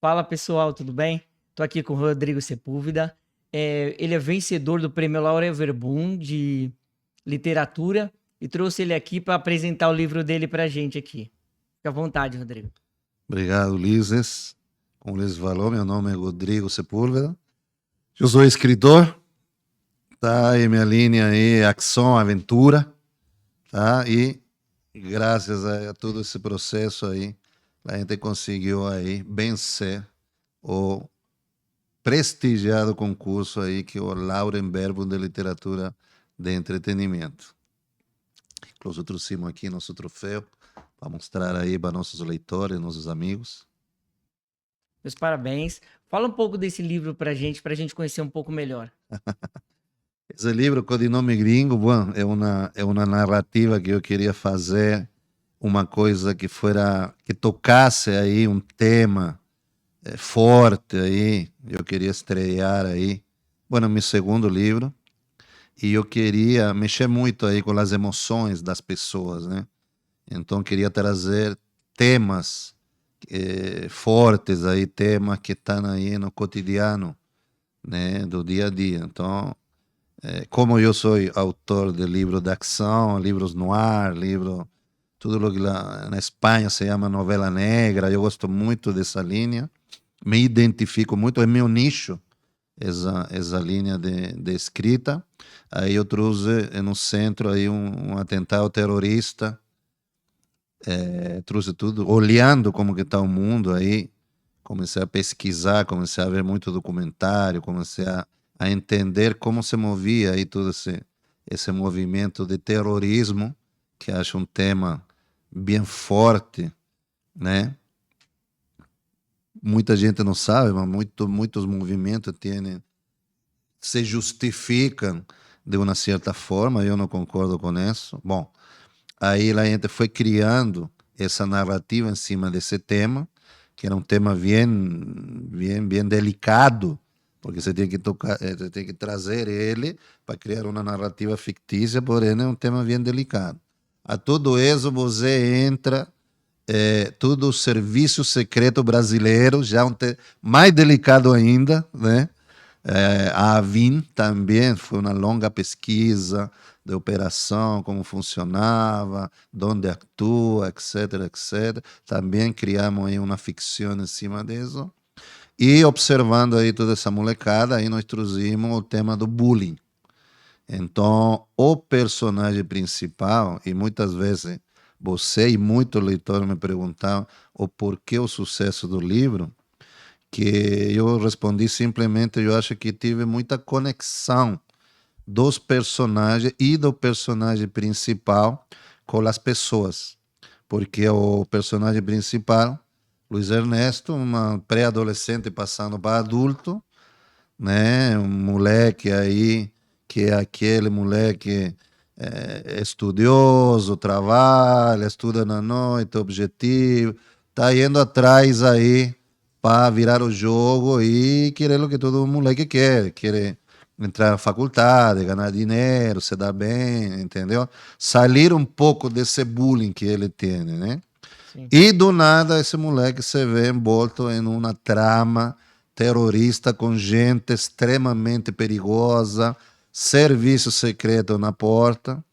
Fala pessoal, tudo bem? Estou aqui com o Rodrigo Sepúlveda. Ele é vencedor do Prêmio Laura Verbum de literatura e trouxe ele aqui para apresentar o livro dele para a gente aqui. Fica à vontade, Rodrigo. Obrigado, Ulisses. Como Ulisses falou, meu nome é Rodrigo Sepúlveda. Eu sou escritor, tá? E minha linha aí é ação, aventura, tá? E graças a todo esse processo aí, a gente conseguiu aí vencer o prestigiado concurso aí que é o Lauren Verbum de Literatura de Entretenimento. Inclusive trouxemos aqui nosso troféu para mostrar aí para nossos leitores, nossos amigos. Meus parabéns. Fala um pouco desse livro para a gente conhecer um pouco melhor. Esse livro, Codinome Gringo, bom, é uma narrativa que eu queria fazer, uma coisa que tocasse aí um tema forte aí. Eu queria estrear aí, bueno, meu segundo livro, e eu queria mexer muito aí com as emoções das pessoas, né? Então queria trazer temas fortes aí, temas que estão aí no cotidiano, né, do dia a dia. Então, como eu sou autor de livros de ação, livros noir, tudo o que lá na Espanha se chama novela negra, eu gosto muito dessa linha, me identifico muito, é meu nicho, essa linha de escrita. Aí eu trouxe no centro aí um atentado terrorista, trouxe tudo, olhando como que está o mundo aí, comecei a pesquisar, comecei a ver muito documentário, comecei a entender como se movia aí todo esse movimento de terrorismo, que acho um tema bem forte, né? Muita gente não sabe, mas muitos movimentos se justificam de uma certa forma, eu não concordo com isso. Bom, aí a gente foi criando essa narrativa em cima desse tema, que era um tema bem delicado, porque você tem que tocar, você tem que trazer ele para criar uma narrativa fictícia, porém é um tema bem delicado. A tudo isso você entra todo o serviço secreto brasileiro, já mais delicado ainda, né? A AVIN também foi uma longa pesquisa de operação, como funcionava, onde atua, etc, etc. Também criamos aí uma ficção em cima disso. E observando aí toda essa molecada, aí nós trouxemos o tema do bullying. Então, o personagem principal, e muitas vezes você e muitos leitores me perguntavam o porquê o sucesso do livro, que eu respondi simplesmente, eu acho que tive muita conexão dos personagens e do personagem principal com as pessoas. Porque o personagem principal, Luiz Ernesto, uma pré-adolescente passando para adulto, né? Um moleque aí que é aquele moleque estudioso, trabalha, estuda na noite, objetivo, tá indo atrás aí para virar o jogo e querer o que todo moleque quer entrar na faculdade, ganhar dinheiro, se dar bem, entendeu? Sair um pouco desse bullying que ele tem, né? Sim. E do nada esse moleque se vê envolto em uma trama terrorista com gente extremamente perigosa, serviço secreto na porta,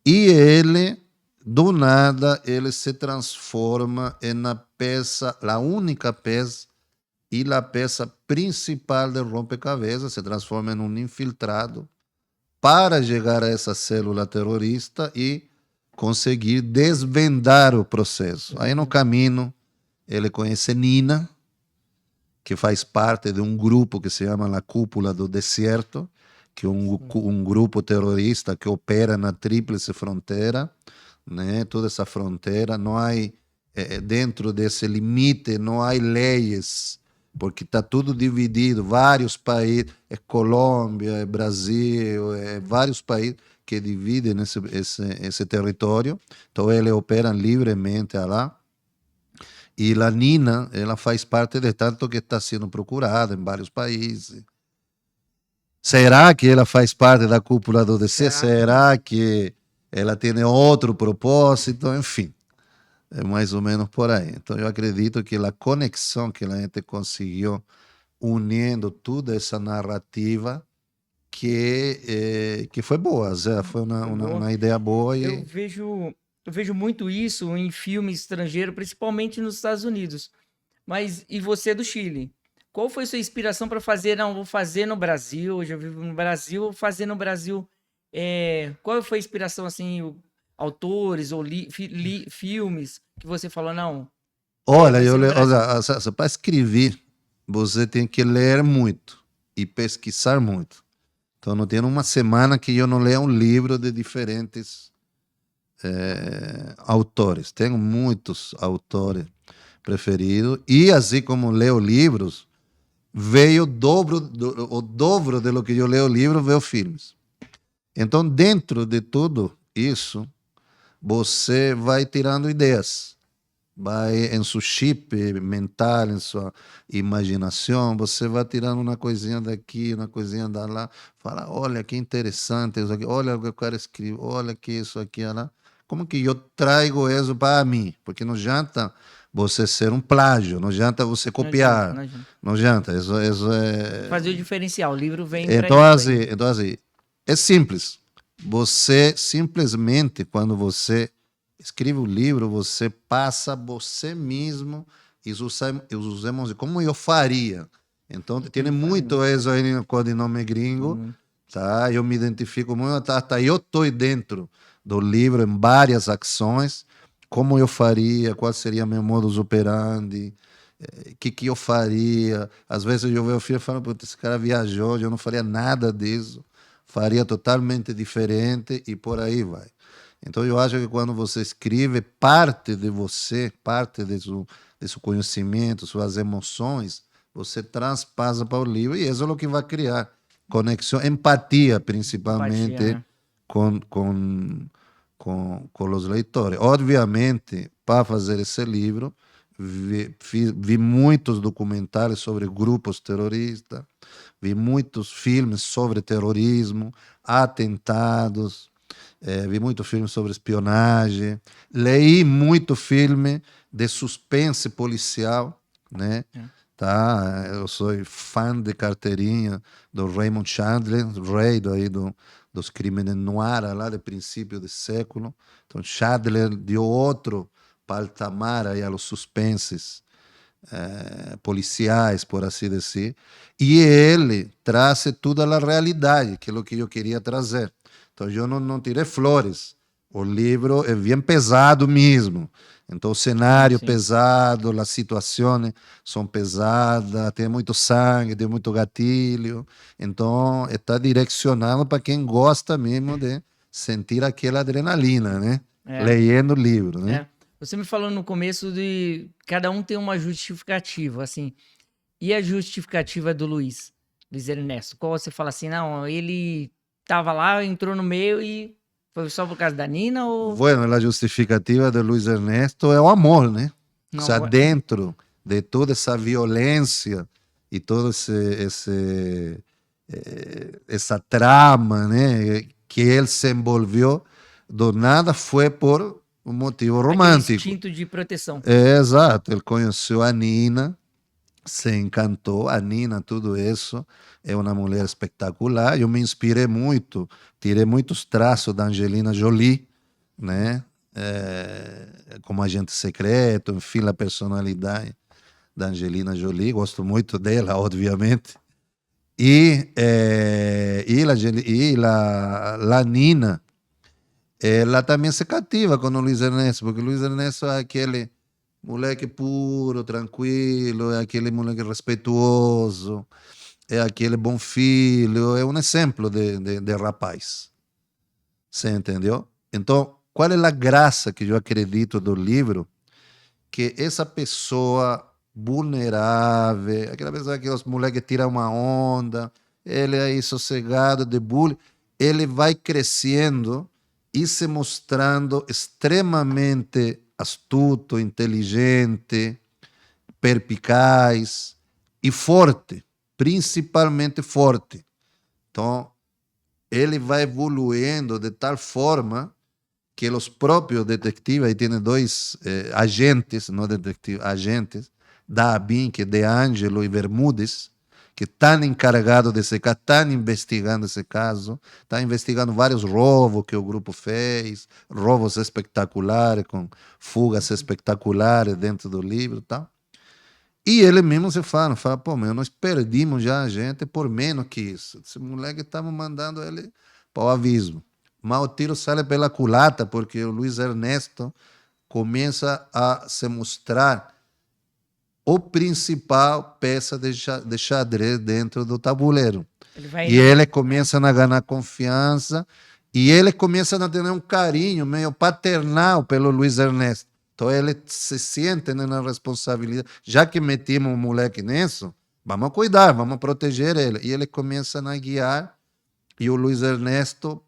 e ele, do nada, ele se transforma na peça, a única peça e a peça principal do rompecabezas, se transforma em um infiltrado para chegar a essa célula terrorista e conseguir desvendar o processo. Aí no caminho ele conhece Nina, que faz parte de um grupo que se chama La Cúpula do Deserto, que é um grupo terrorista que opera na tríplice fronteira, né? Toda essa fronteira, não há dentro desse limite, não há leis, porque está tudo dividido, vários países, é Colômbia, é Brasil, é vários países que dividem esse território, então eles operam livremente lá. E a Nina, ela faz parte de tanto que está sendo procurada em vários países. Será que ela faz parte da cúpula do DC? Será que ela tem outro propósito? Enfim. É mais ou menos por aí. Então, eu acredito que a conexão que a gente conseguiu unindo toda essa narrativa que foi boa, Zé, foi Foi boa. uma ideia boa Eu e vejo, eu vejo muito isso em filme estrangeiro, principalmente nos Estados Unidos. Mas e você do Chile? Qual foi sua inspiração para fazer? Não, vou fazer no Brasil. Eu já vivo no Brasil, vou fazer no Brasil. Qual foi a inspiração assim, autores ou filmes que você falou não? olha, Vai ser no Brasil. olha, para escrever, você tem que ler muito e pesquisar muito. Então, não tem uma semana que eu não leia um livro de diferentes autores. Tenho muitos autores preferidos e assim como leio livros, veio o dobro de lo que eu leio livros, vejo filmes. Então, dentro de tudo isso, você vai tirando ideias. Vai em seu chip mental, em sua imaginação, você vai tirando uma coisinha daqui, uma coisinha da lá, fala, olha que interessante isso aqui, olha o que o cara escreveu, olha que isso aqui, lá. Como que eu trago isso para mim? Porque não adianta você ser um plágio, não adianta você Não adianta, copiar, não adianta. não adianta, isso Tem que é... fazer o diferencial. O livro vem para Então, isso assim, aí. então, assim, é simples. Você simplesmente, quando você escreve o livro, você passa você mesmo e os emoções, como eu faria. Então, tem Como faria? muito isso aí no codinome gringo, Hum, tá? Eu me identifico muito, tá? Eu estou dentro do livro em várias ações, como eu faria, qual seria meu modus operandi, que eu faria. Às vezes eu vejo o filme e falo, "Puta, esse cara viajou, eu não faria nada disso, faria totalmente diferente e por aí vai. Então eu acho que quando você escreve, parte de você, parte de seu conhecimento, suas emoções, você transpassa para o livro e isso é o que vai criar conexão, empatia empatia, principalmente né? com, com, com os leitores. Obviamente, para fazer esse livro, vi muitos documentários sobre grupos terroristas, vi muitos filmes sobre terrorismo, atentados, vi muito filme sobre espionagem, leí muito filme de suspense policial, né? É. Tá? Eu sou fã de carteirinha do Raymond Chandler, rei dos crimes noir lá do princípio do século. Então, Chandler deu outro patamar aí aos suspenses policiais, por assim dizer, e ele traz toda a realidade, que é o que eu queria trazer. Então, eu não tirei flores. O livro é bem pesado mesmo. Então, o Sim, cenário sim. pesado, as situações são pesadas, tem muito sangue, tem muito gatilho. Então, está direcionado para quem gosta mesmo de sentir aquela adrenalina, né? É, Lendo o livro, né? é. Você me falou no começo de cada um tem uma justificativa, assim. E a justificativa do Luiz Ernesto? Qual você fala assim, não, ele tava lá, entrou no meio e foi só por causa da Nina ou Bueno, la justificativa de Luis Ernesto é o amor, né? O sea, não? dentro de toda essa violência e todo essa trama, né, que ele se envolveu, do nada foi por um motivo Aquele romântico. instinto de proteção. É, exato, ele conheceu a Nina, se encantou, a Nina, tudo isso, é uma mulher espetacular. Eu me inspirei muito, tirei muitos traços da Angelina Jolie, né? Como agente secreto, enfim, a personalidade da Angelina Jolie, gosto muito dela, obviamente. La Nina, ela também se cativa com o Luiz Ernesto, porque o Luiz Ernesto é aquele moleque puro, tranquilo, é aquele moleque respeituoso, é aquele bom filho, é um exemplo de rapaz. Você entendeu? Então, qual é a graça que eu acredito do livro? Que essa pessoa vulnerável, aquela pessoa que os moleques tiram uma onda, ele é aí sossegado de bullying, ele vai crescendo e se mostrando extremamente astuto, inteligente, perpicaz e forte, principalmente forte. Então, ele vai evoluindo de tal forma que os próprios detetives, aí tem dois agentes, não detetives, agentes, da ABIN, que é De Angelo e Bermúdez, que estão encarregados desse caso, estão investigando esse caso, estão investigando vários roubos que o grupo fez, roubos espetaculares, com fugas espetaculares dentro do livro e tal. E ele mesmo se fala, pô, meu, nós perdimos já a gente por menos que isso. Esse moleque estava mandando ele para o abismo. Mas o tiro sai pela culata, porque o Luiz Ernesto começa a se mostrar o principal peça de xadrez dentro do tabuleiro. E ele começa a ganhar confiança e ele começa a ter um carinho meio paternal pelo Luiz Ernesto. Então ele se sente na responsabilidade. Já que metimos um moleque nisso, vamos cuidar, vamos proteger ele. E ele começa a guiar e o Luiz Ernesto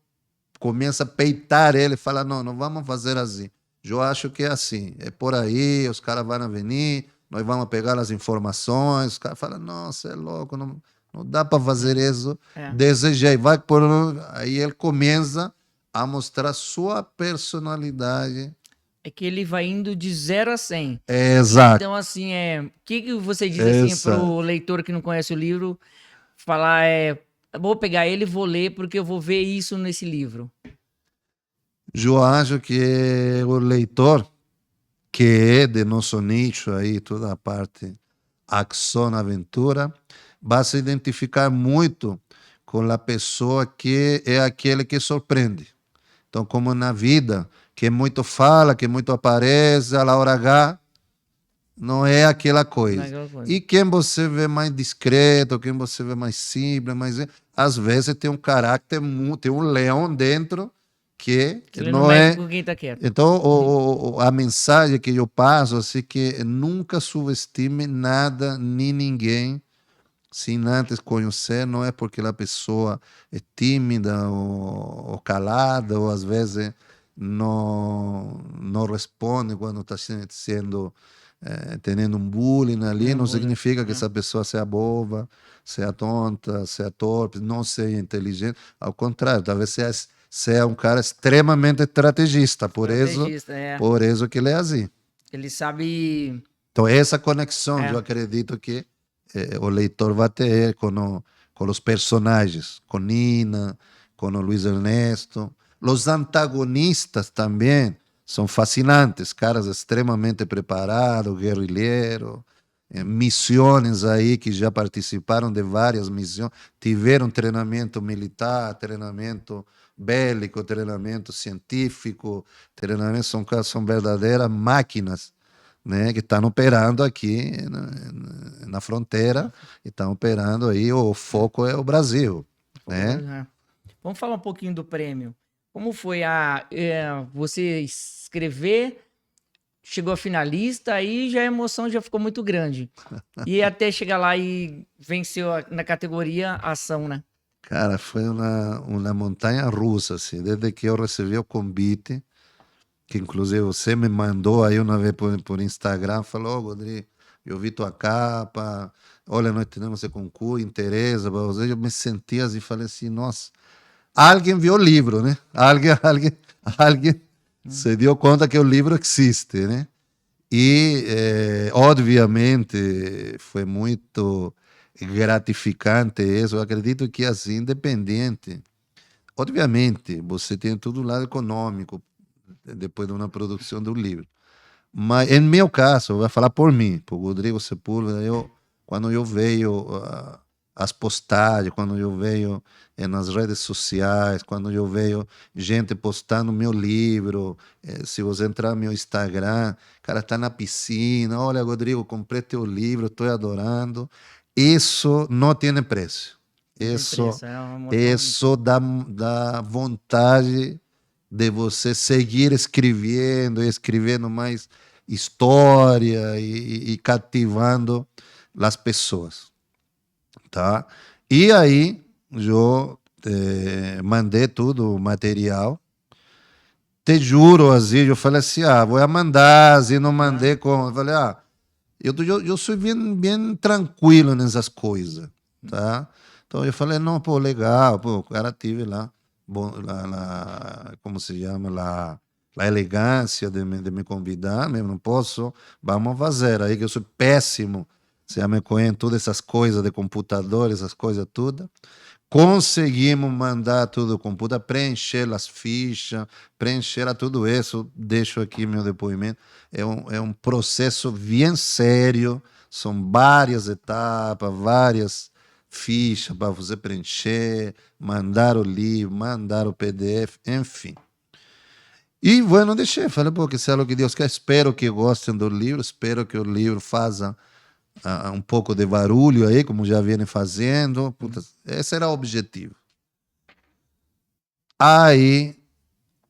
começa a peitar ele, fala, não, não vamos fazer assim. Eu acho que é assim, é por aí, os caras vão vir, nós vamos pegar as informações, os caras falam, nossa, é louco, não dá para fazer isso desse jeito. Vai por... Aí ele começa a mostrar sua personalidade. É que ele vai indo de 0 a 100. Exato. Então, assim, o que você diz assim para o leitor que não conhece o livro, falar, vou pegar ele e vou ler porque eu vou ver isso nesse livro? Eu acho que o leitor, que é de nosso nicho aí, toda a parte ação, aventura, vai se identificar muito com a pessoa que é aquele que surpreende. Então, como na vida, que muito fala, que muito aparece, a hora H, não é aquela coisa. E quem você vê mais discreto, quem você vê mais simples, às vezes tem um caráter, tem um leão dentro que ele não é. Com quem tá quieto. Então, a mensagem que eu passo assim, que nunca subestime nada nem ninguém sem antes conhecer. Não é porque a pessoa é tímida ou calada, ou às vezes não responde quando está sendo tendo um bullying ali, não significa que essa pessoa seja boba, seja tonta, seja torpe, não seja inteligente. Ao contrário, talvez seja um cara extremamente estrategista, por isso que ele é assim. Ele sabe... Então, essa conexão, eu acredito que o leitor vai ter com os personagens, com Nina, com o Luiz Ernesto. Os antagonistas também são fascinantes, caras extremamente preparados, guerrilheiros, missões aí que já participaram de várias missões, tiveram treinamento militar, treinamento bélico, treinamento científico, são verdadeiras máquinas, né, que estão operando aqui na fronteira, estão operando aí, o foco é o Brasil. Né? Vamos falar um pouquinho do prêmio. Como foi você escrever, chegou a finalista, aí já a emoção já ficou muito grande. E até chegar lá e venceu na categoria ação, né? Cara, foi uma montanha russa, assim, desde que eu recebi o convite, que inclusive você me mandou aí uma vez por Instagram, falou, Rodrigo, eu vi tua capa, olha, nós temos esse concurso, interessa para você. Eu me senti assim, falei assim, nossa, alguém viu o livro, né? Alguém se deu conta que o livro existe, né? E, obviamente, foi muito gratificante isso. Eu acredito que, assim, independente, obviamente, você tem todo o lado econômico depois de uma produção do livro. Mas, em meu caso, eu vou falar por mim, por Rodrigo Sepúlveda, quando eu vejo as postagens, quando eu vejo nas redes sociais, quando eu vejo gente postando meu livro, se você entrar no meu Instagram, cara tá na piscina, olha, Rodrigo, comprei teu livro, estou adorando. Isso não tem preço. Isso dá vontade de você seguir escrevendo mais história e cativando as pessoas, tá? E aí eu mandei tudo o material. Te juro, assim, eu falei assim, vou mandar, assim, não mandei como. Eu falei, eu sou bem tranquilo nessas coisas, tá? Então eu falei, não, pô, legal, pô, o cara tive lá, bom, lá como se chama, lá, a elegância de me convidar, mesmo não posso, vamos fazer. Aí que eu sou péssimo, você já me conhece todas essas coisas de computador, essas coisas todas. Conseguimos mandar tudo o computador, preencher as fichas, preencher tudo isso. Deixo aqui meu depoimento. É um processo bem sério, são várias etapas, várias fichas para você preencher, mandar o livro, mandar o PDF, enfim. E, bueno, deixei, falei, pô, que seja o que Deus quer, espero que gostem do livro, espero que o livro faça um pouco de barulho aí, como já vem fazendo. Puta, esse era o objetivo. Aí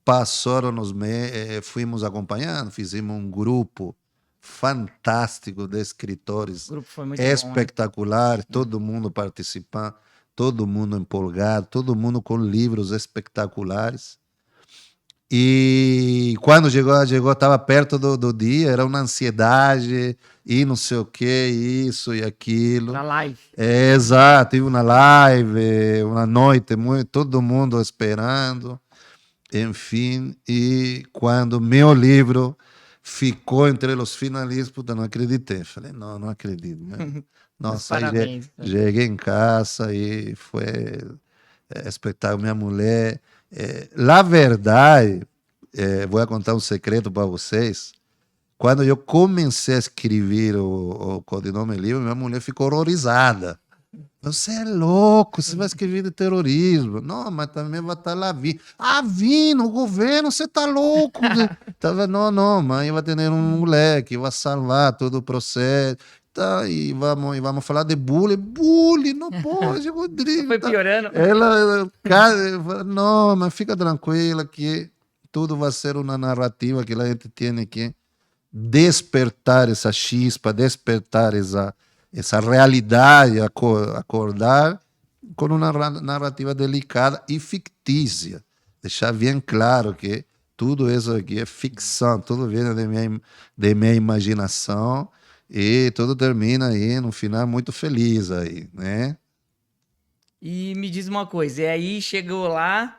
passaram os meses, fomos acompanhando, fizemos um grupo fantástico de O escritores grupo foi muito bom, né? espetacular, todo mundo participando, todo mundo empolgado, todo mundo com livros espetaculares. E quando chegou, estava perto do dia, era uma ansiedade, e não sei o que, isso e aquilo. Pra live. É, exato, tive uma live, uma noite, todo mundo esperando, enfim. E quando meu livro ficou entre os finalistas, puta, não acreditei. Falei, não, não acredito, né? Mas Nossa, aí parabéns. cheguei em casa e foi espetáculo. Minha mulher, na verdade, vou contar um segredo para vocês. Quando eu comecei a escrever o codinome livro, minha mulher ficou horrorizada. Você é louco, você vai escrever de terrorismo. Não, mas também vai estar lá vindo. Ah, vindo, o governo, você tá louco. Tava, não, não, mãe, vai ter um moleque, vai salvar todo o processo. Tá, e vamos falar de bullying. Bullying, não pode, Rodrigo. Foi Tá. piorando. Cara, não, mas fica tranquila que tudo vai ser uma narrativa que a gente tem que despertar essa chispa, despertar essa realidade, acordar com uma narrativa delicada e fictícia. Deixar bem claro que tudo isso aqui é ficção, tudo vem de minha imaginação e tudo termina aí no final muito feliz aí, né? E me diz uma coisa, e aí chegou lá,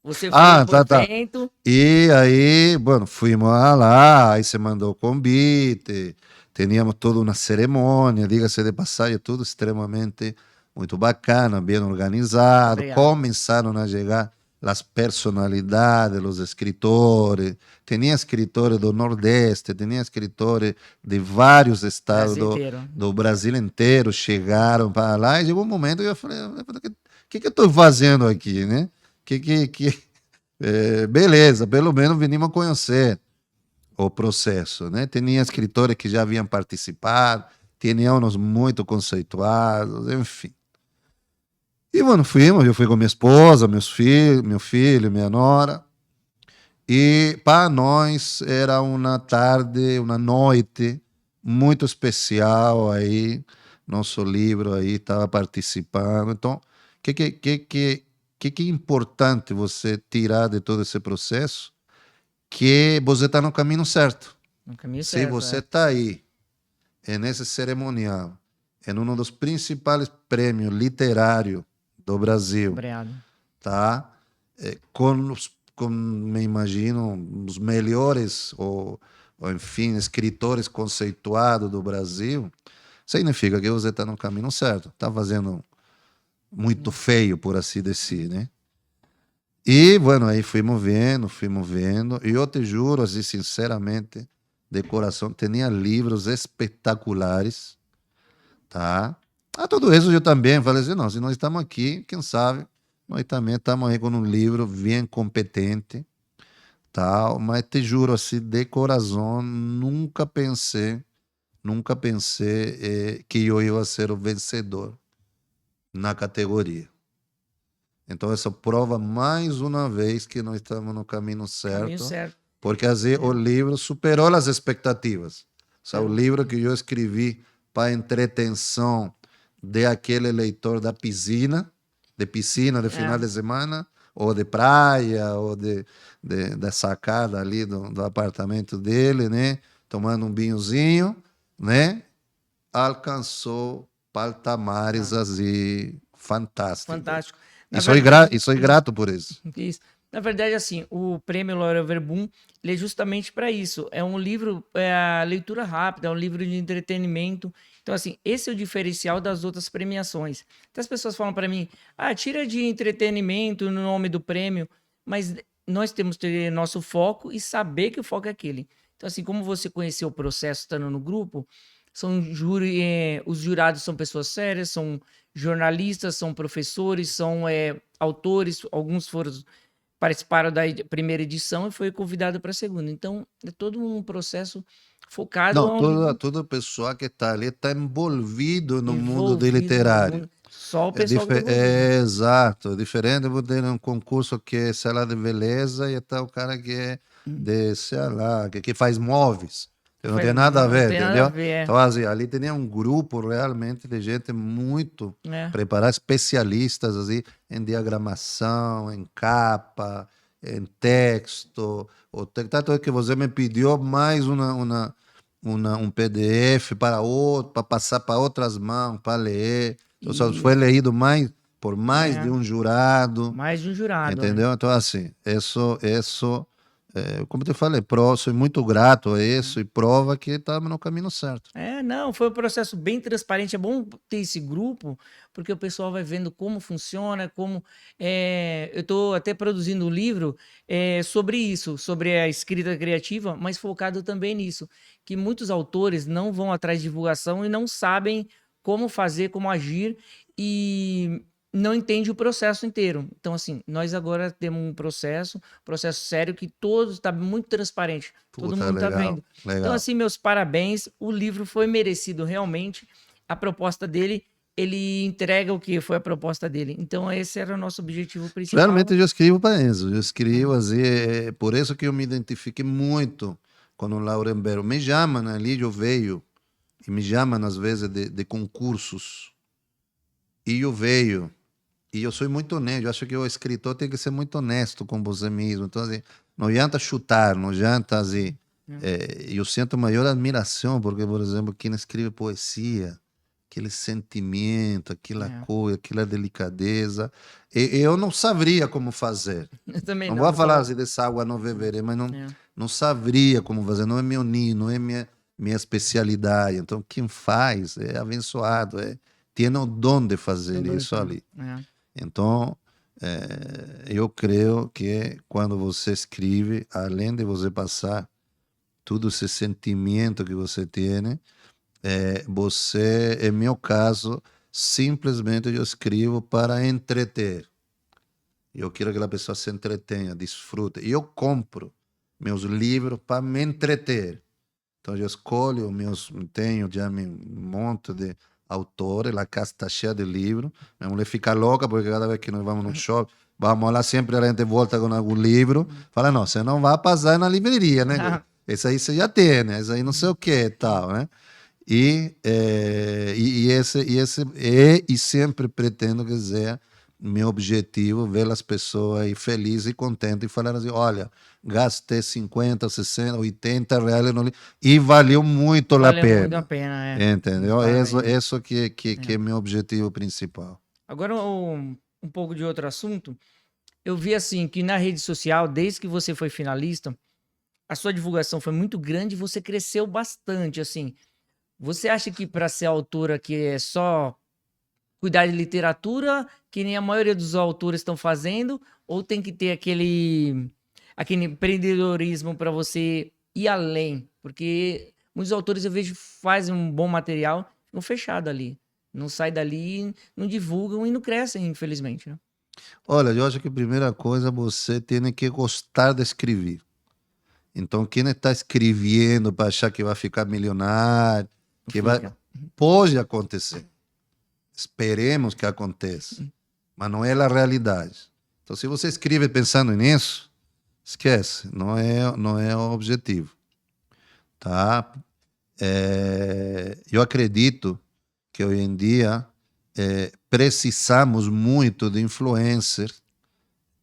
você foi Ah, pro tá, tá. evento, E aí, bueno, fuimos lá, aí se mandou o convite, teníamos toda uma cerimônia, diga-se de passagem, tudo extremamente muito bacana, bem organizado. obrigado, Começaram a chegar as personalidades, os escritores. Tinha escritores do Nordeste, tinha escritores de vários estados Brasil inteiro. do Brasil inteiro, chegaram para lá e chegou um momento que eu falei, o que eu estou fazendo aqui, né? Que beleza, pelo menos vinimos conhecer o processo, né? Tinha escritores que já haviam participado, tinha uns muito conceituados, enfim. E, bueno, eu fui com minha esposa, meu filho, minha nora, e para nós era uma tarde, uma noite muito especial aí, nosso livro aí estava participando, então, o que é importante você tirar de todo esse processo? Que você está no caminho certo. No caminho Se certo, você é. está aí, nesse cerimonial, em um dos principais prêmios literários do Brasil, Obrigado. tá? Com, me imagino, os melhores, ou enfim, escritores conceituados do Brasil, significa que você está no caminho certo. Está fazendo muito feio, por assim dizer, né? E, bueno, aí fomos vendo, e eu te juro, assim, sinceramente, de coração, tinha livros espetaculares, tá? A tudo isso eu também falei assim, não, se nós estamos aqui, quem sabe, nós também estamos aí com um livro bem competente, tal, mas te juro, assim, de coração, nunca pensei que eu ia ser o vencedor na categoria. Então, essa prova mais uma vez que nós estamos no caminho Caminho certo, certo. porque assim, o livro superou as expectativas. O livro que eu escrevi para entretenção de aquele leitor da piscina, de final de semana, ou de praia, ou da sacada ali do apartamento dele, né? Tomando um vinhozinho, né? Alcançou patamares assim fantásticos. Fantástico. E Na sou, verdade, e sou grato por isso. isso. Na verdade, assim, o Prêmio Laura Verbum, ele é justamente para isso. É um livro, é a leitura rápida, é um livro de entretenimento. Então, assim, esse é o diferencial das outras premiações. Então, as pessoas falam para mim, tira de entretenimento no nome do prêmio, mas nós temos que ter nosso foco e saber que o foco é aquele. Então, assim, como você conheceu o processo estando no grupo, os jurados são pessoas sérias, são jornalistas, são professores, são autores, alguns participaram da primeira edição e foi convidado para a segunda. Então, é todo um processo focado Não, a um livro toda pessoa que está ali está envolvido no mundo do envolvido no literário. mundo. Só o pessoal que está envolvido. É exato, é diferente de ter um concurso que é, sei lá, de beleza e tá o cara que é de, sei lá, que faz móveis. Não tem nada a Não ver, tem nada a entendeu? ver, Então, assim, ali tem um grupo realmente de gente muito é. preparada, especialistas assim, em diagramação, em capa, em texto. Tanto é que você me pediu mais um PDF para passar para outras mãos, para ler. Então, só foi Isso. leído por mais de É. um jurado, Mais de um jurado, né? entendeu? Então, assim, isso como eu te falei, sou muito grato a isso e prova que estamos no caminho certo. Não, foi um processo bem transparente. É bom ter esse grupo, porque o pessoal vai vendo como funciona, eu estou até produzindo um livro sobre isso, sobre a escrita criativa, mas focado também nisso, que muitos autores não vão atrás de divulgação e não sabem como fazer, como agir e não entende o processo inteiro. Então, assim, nós agora temos um processo sério que todos está muito transparente, todo Puta, mundo está legal, vendo. Então, legal. assim, meus parabéns. O livro foi merecido realmente. A proposta dele, ele entrega o que foi a proposta dele. Então, esse era o nosso objetivo Realmente principal. eu escrevo para isso, eu É, escrevo assim, por isso que eu me identifiquei muito com o Laurenberg. Me chamam ali, eu vejo, e me chamam às vezes de concursos, e eu vejo. E eu sou muito honesto, eu acho que o escritor tem que ser muito honesto com você mesmo. Então, assim, não adianta chutar, não adianta, assim, é, eu sinto maior admiração, porque, por exemplo, quem escreve poesia, aquele sentimento, aquela é. coisa, aquela delicadeza, eu não saberia como fazer. Eu também Não não, vou vou falar falar. assim dessa água não beberei, mas É, não saberia como fazer, não é meu ninho, não é minha especialidade. Então, quem faz é abençoado, tem o dom de não fazer dou isso isso, ali. é. Então, eu creio que quando você escreve, além de você passar todo esse sentimento que você tem, você, em meu caso, simplesmente eu escrevo para entreter. Eu quero que a pessoa se entretenha, desfrute. E eu compro meus livros para me entreter. Então eu escolho tenho já um monte de autores, a casa está cheia de livros. Minha mulher fica louca porque cada vez que nós vamos no shopping, vamos lá, sempre a gente volta com algum livro. Fala, não, você não vai passar na livraria, né? Esse aí você já tem, né? Esse aí não sei o que e tal, né? E sempre pretendo que seja meu objetivo ver as pessoas aí felizes e contentes e falar assim, olha, gastei 50, 60, 80 reais no livro e valeu muito a Valeu muito a pena. pena, Entendeu? Parabéns. Isso que é meu objetivo principal. Agora, um pouco de outro assunto. Eu vi assim que na rede social, desde que você foi finalista, a sua divulgação foi muito grande e você cresceu bastante, assim. Você acha que para ser autora que é só cuidar de literatura, que nem a maioria dos autores estão fazendo, ou tem que ter aquele empreendedorismo para você ir além? Porque muitos autores eu vejo fazem um bom material, ficam fechados ali. Não sai dali, não divulgam e não crescem, infelizmente, né? Olha, eu acho que a primeira coisa você tem que gostar de escrever. Então, quem está escrevendo para achar que vai ficar milionário, Não que vai. fica. Pode acontecer. Esperemos que aconteça. Mas não é a realidade. Então, se você escreve pensando nisso, esquece. Não é o objetivo. Tá? Eu acredito que hoje em dia precisamos muito de influencers.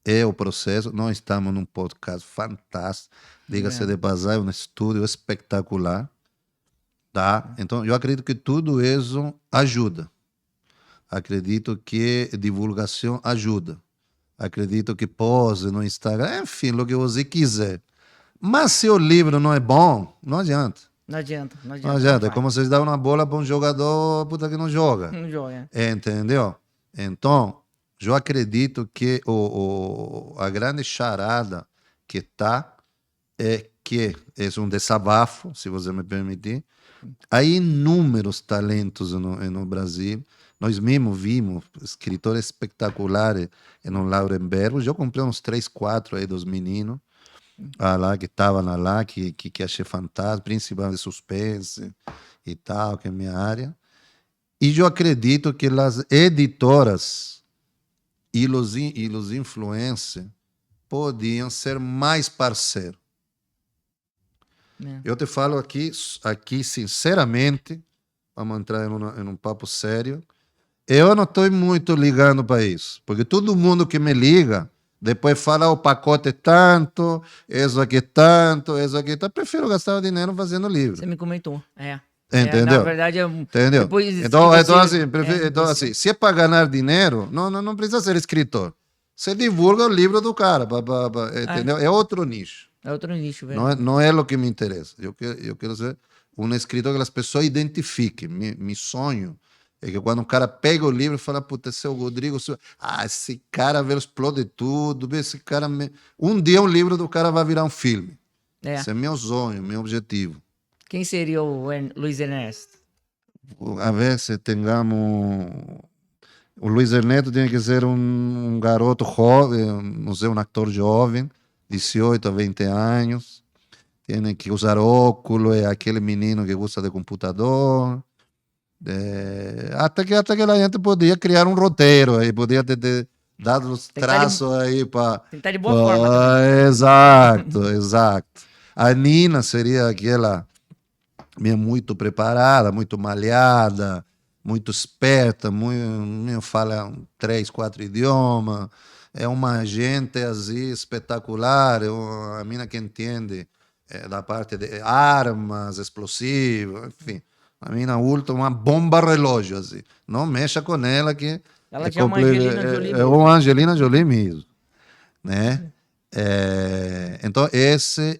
É o processo. Nós estamos num podcast fantástico. Diga-se É. de passagem, um estúdio espetacular. Tá? Então, eu acredito que tudo isso ajuda. Acredito que divulgação ajuda. acredito que pose no Instagram, enfim, o que você quiser. Mas se o livro não é bom, não adianta. Não adianta, não Não adianta. adianta. É vai. como vocês dão uma bola para um jogador puta que não joga. Não joga. Entendeu? Então, eu acredito que a grande charada que tá é que é um desabafo, se você me permitir. Há inúmeros talentos no Brasil. Nós mesmos vimos escritores espetaculares no Laurenberg. Eu comprei uns 3, 4 aí dos meninos lá que estavam lá, que achei fantástico, principalmente suspense e tal, que é minha área. E eu acredito que as editoras e os influencers podiam ser mais parceiros. Né? Eu te falo aqui sinceramente, vamos entrar em um papo sério. Eu não estou muito ligando para isso, porque todo mundo que me liga depois fala o pacote é tanto, isso aqui é tanto, isso aqui é tanto. Prefiro gastar o dinheiro fazendo livro. Você me comentou. É. Na Entendeu? verdade, Entendeu? depois Então, que então, você... assim, então, assim, se é para ganhar dinheiro, não precisa ser escritor. Você divulga o livro do cara, entendeu? É outro nicho. É outro nicho, velho. Não é o que me interessa. Eu quero ser um escritor que as pessoas identifiquem. Meu sonho é que quando um cara pega o livro e fala, puta, esse é o Rodrigo, esse cara velho explode tudo, esse cara... Um dia um livro do cara vai virar um filme. É. Esse é meu sonho, meu objetivo. Quem seria o Luiz Ernesto? A ver se tengamos... O Luiz Ernesto tem que ser um garoto jovem, não sei, um ator jovem, 18 a 20 anos. Tem que usar óculos, é aquele menino que gosta de computador. Até que a gente podia criar um roteiro aí, podia ter dado os traços aí para. Tem que estar de boa forma também. Exato, exato. A Nina seria aquela muito preparada, muito malhada, muito esperta, fala 3, 4 idiomas. É uma gente assim espetacular, é uma mina que entende da parte de armas, explosivos, enfim. A mina ultra, uma bomba relógio, assim. Não mexa com ela que Ela já é uma Angelina Jolie é mesmo. uma Angelina Jolie mesmo, né? Então, esse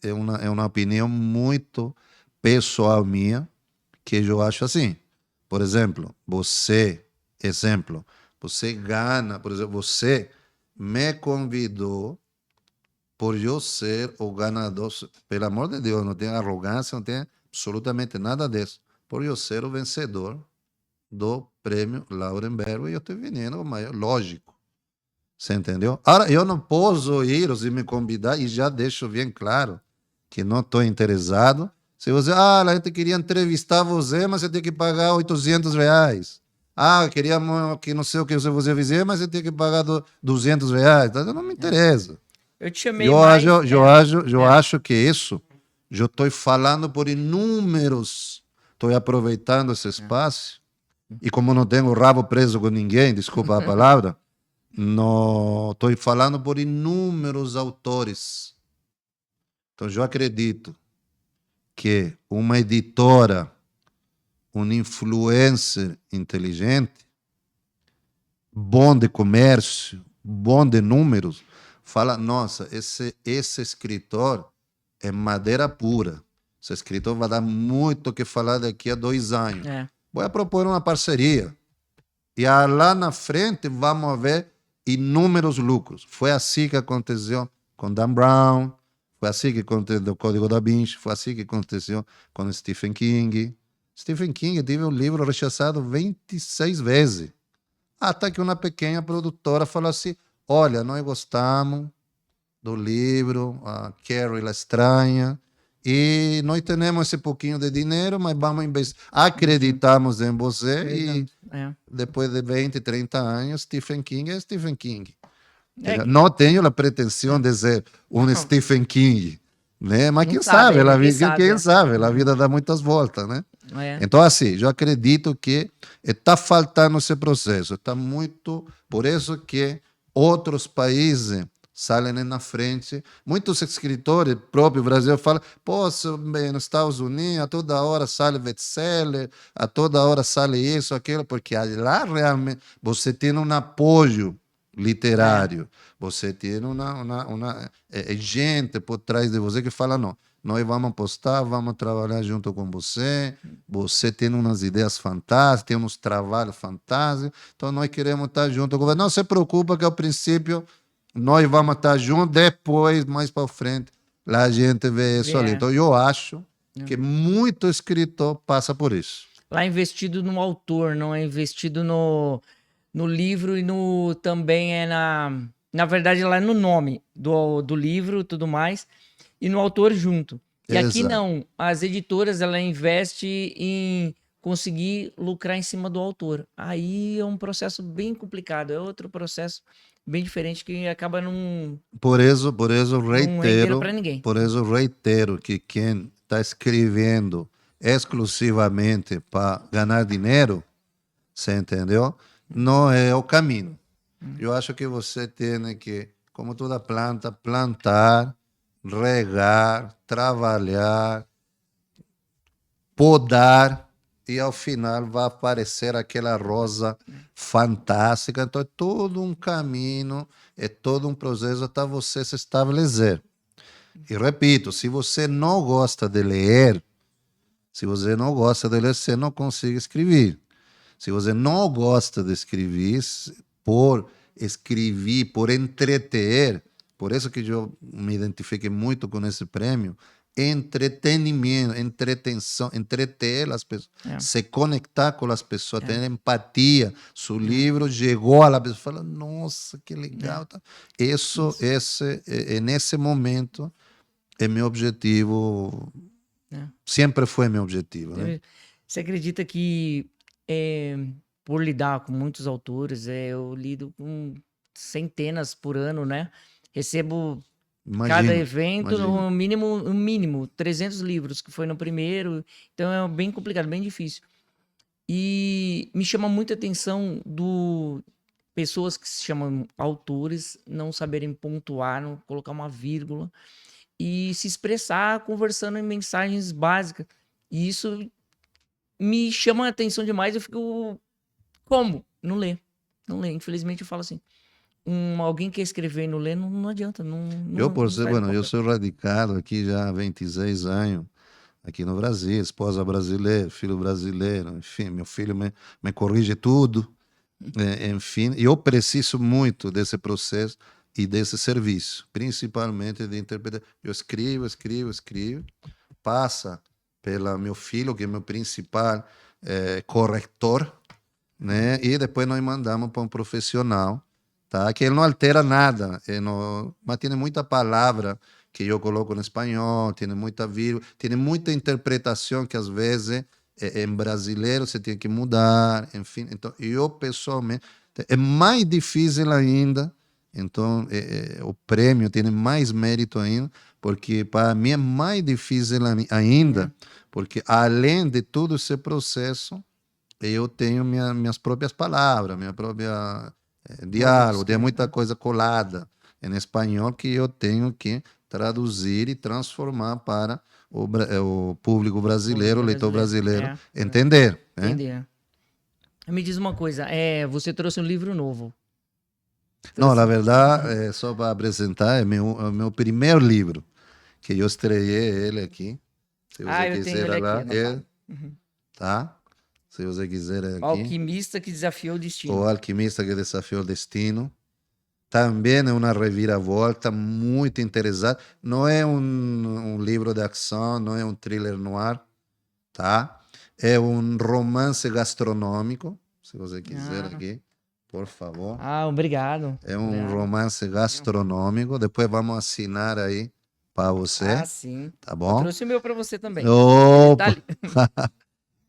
é uma opinião muito pessoal minha, que eu acho assim. Por exemplo, você gana, por exemplo, você me convidou por eu ser o ganador, pelo amor de Deus, não tem arrogância, não tem absolutamente nada disso, por eu ser o vencedor do prêmio Laurenberg, e eu estou vindo, lógico. Você entendeu? Agora, eu não posso ir se me convidar, e já deixo bem claro que não estou interessado. Se você, a gente queria entrevistar você, mas você tem que pagar R$ 800. Queríamos que não sei o que você fizer, mas você tem que pagar R$ 200. Então, não me interessa. Eu te chamei mais... Eu acho que isso, eu estou falando por inúmeros, estou aproveitando esse espaço, e como não tenho o rabo preso com ninguém, desculpa a palavra, não estou falando por inúmeros autores. Então, eu acredito que uma editora, um influencer inteligente, bom de comércio, bom de números, fala, nossa, esse escritor é madeira pura. Esse escritor vai dar muito o que falar daqui a 2 anos. Vou propor uma parceria. E lá na frente vamos ver inúmeros lucros. Foi assim que aconteceu com Dan Brown, foi assim que aconteceu com o Código da Vinci, foi assim que aconteceu com Stephen King. Stephen King teve um livro rechaçado 26 vezes. Até que uma pequena produtora falou assim, olha, nós gostamos do livro, a Carrie la Estranha, e nós temos esse pouquinho de dinheiro, mas vamos investir. Acreditamos em você e depois de 20, 30 anos, Stephen King é Stephen King. Não tenho a pretensão de ser um Stephen King, né? Mas quem sabe, a vida dá muitas voltas, né? Então, assim, eu acredito que está faltando esse processo, está muito... Por isso que outros países saem na frente. Muitos escritores, próprio Brasil, falam, pô, nos Estados Unidos, a toda hora sai best-seller, a toda hora sai isso, aquilo, porque lá realmente você tem um apoio literário, você tem gente por trás de você que fala, não, nós vamos apostar, vamos trabalhar junto com você, você tem umas ideias fantásticas, tem uns trabalhos fantásticos, então nós queremos estar junto com você. Não se preocupa que ao princípio nós vamos estar juntos, depois, mais para frente, lá a gente vê isso ali. É. Então eu acho que muito escritor passa por isso. Lá é investido no autor, não é investido no livro e no também é na verdade lá é no nome do livro e tudo mais e no autor junto. E aqui Exato. não, as editoras ela investe em conseguir lucrar em cima do autor. Aí é um processo bem complicado, é outro processo bem diferente que acaba Por isso não rendendo para ninguém. por isso reitero que quem está escrevendo exclusivamente para ganhar dinheiro, você entendeu? Não é o caminho. Eu acho que você tem que, como toda planta, plantar, regar, trabalhar, podar e ao final vai aparecer aquela rosa fantástica. Então é todo um caminho, é todo um processo até você se estabelecer. E repito, se você não gosta de ler, se você não gosta de ler, você não consegue escrever. Se você não gosta de escrever, por escrever, por entreter, por isso que eu me identifiquei muito com esse prêmio, entretenimento, entretenção, entreter as pessoas, se conectar com as pessoas, ter empatia. Seu livro chegou a pessoa, fala, nossa, que legal. Isso, nesse momento, é meu objetivo, sempre foi meu objetivo, né? Você acredita que por lidar com muitos autores, eu lido com centenas por ano, né? Recebo cada evento, no mínimo 300 livros, que foi no primeiro. Então é bem complicado, bem difícil. E me chama muita atenção pessoas que se chamam autores não saberem pontuar, não colocar uma vírgula e se expressar conversando em mensagens básicas. E isso me chama a atenção demais. Eu fico, como? Não lê. Não lê. Infelizmente eu falo assim, alguém que quer escrever e não lê, não adianta. Eu sou radicado aqui já há 26 anos, aqui no Brasil, esposa brasileira, filho brasileiro, enfim, meu filho me corrige tudo, enfim, eu preciso muito desse processo e desse serviço, principalmente de interpretação. Eu escrevo, passa pelo meu filho, que é meu principal corretor, né? E depois nós mandamos para um profissional, tá? Que ele não altera nada, mas tem muita palavra que eu coloco no espanhol, tem muita vírgula, tem muita interpretação que às vezes em brasileiro você tem que mudar, enfim. Então, eu pessoalmente, é mais difícil ainda, então o prêmio tem mais mérito ainda, porque para mim é mais difícil ainda, porque além de todo esse processo, eu tenho minhas próprias palavras, minha própria diálogo, tem muita coisa colada em espanhol que eu tenho que traduzir e transformar para o público brasileiro, o leitor brasileiro, entender. Né? Entender. Me diz uma coisa, você trouxe um livro novo. Não, na verdade, só para apresentar, é meu primeiro livro, que eu estreiei ele aqui. Se você eu tenho quiser ele lá, aqui. tá? Se você quiser aqui. O Alquimista que Desafiou o Destino. O Alquimista que Desafiou o Destino. Também é uma reviravolta muito interessante. Não é um livro de ação, não é um thriller noir, tá? É um romance gastronômico, se você quiser aqui, por favor. Obrigado. É um romance gastronômico. Depois vamos assinar aí para você. Sim. Tá bom? Eu trouxe o meu para você também. Opa!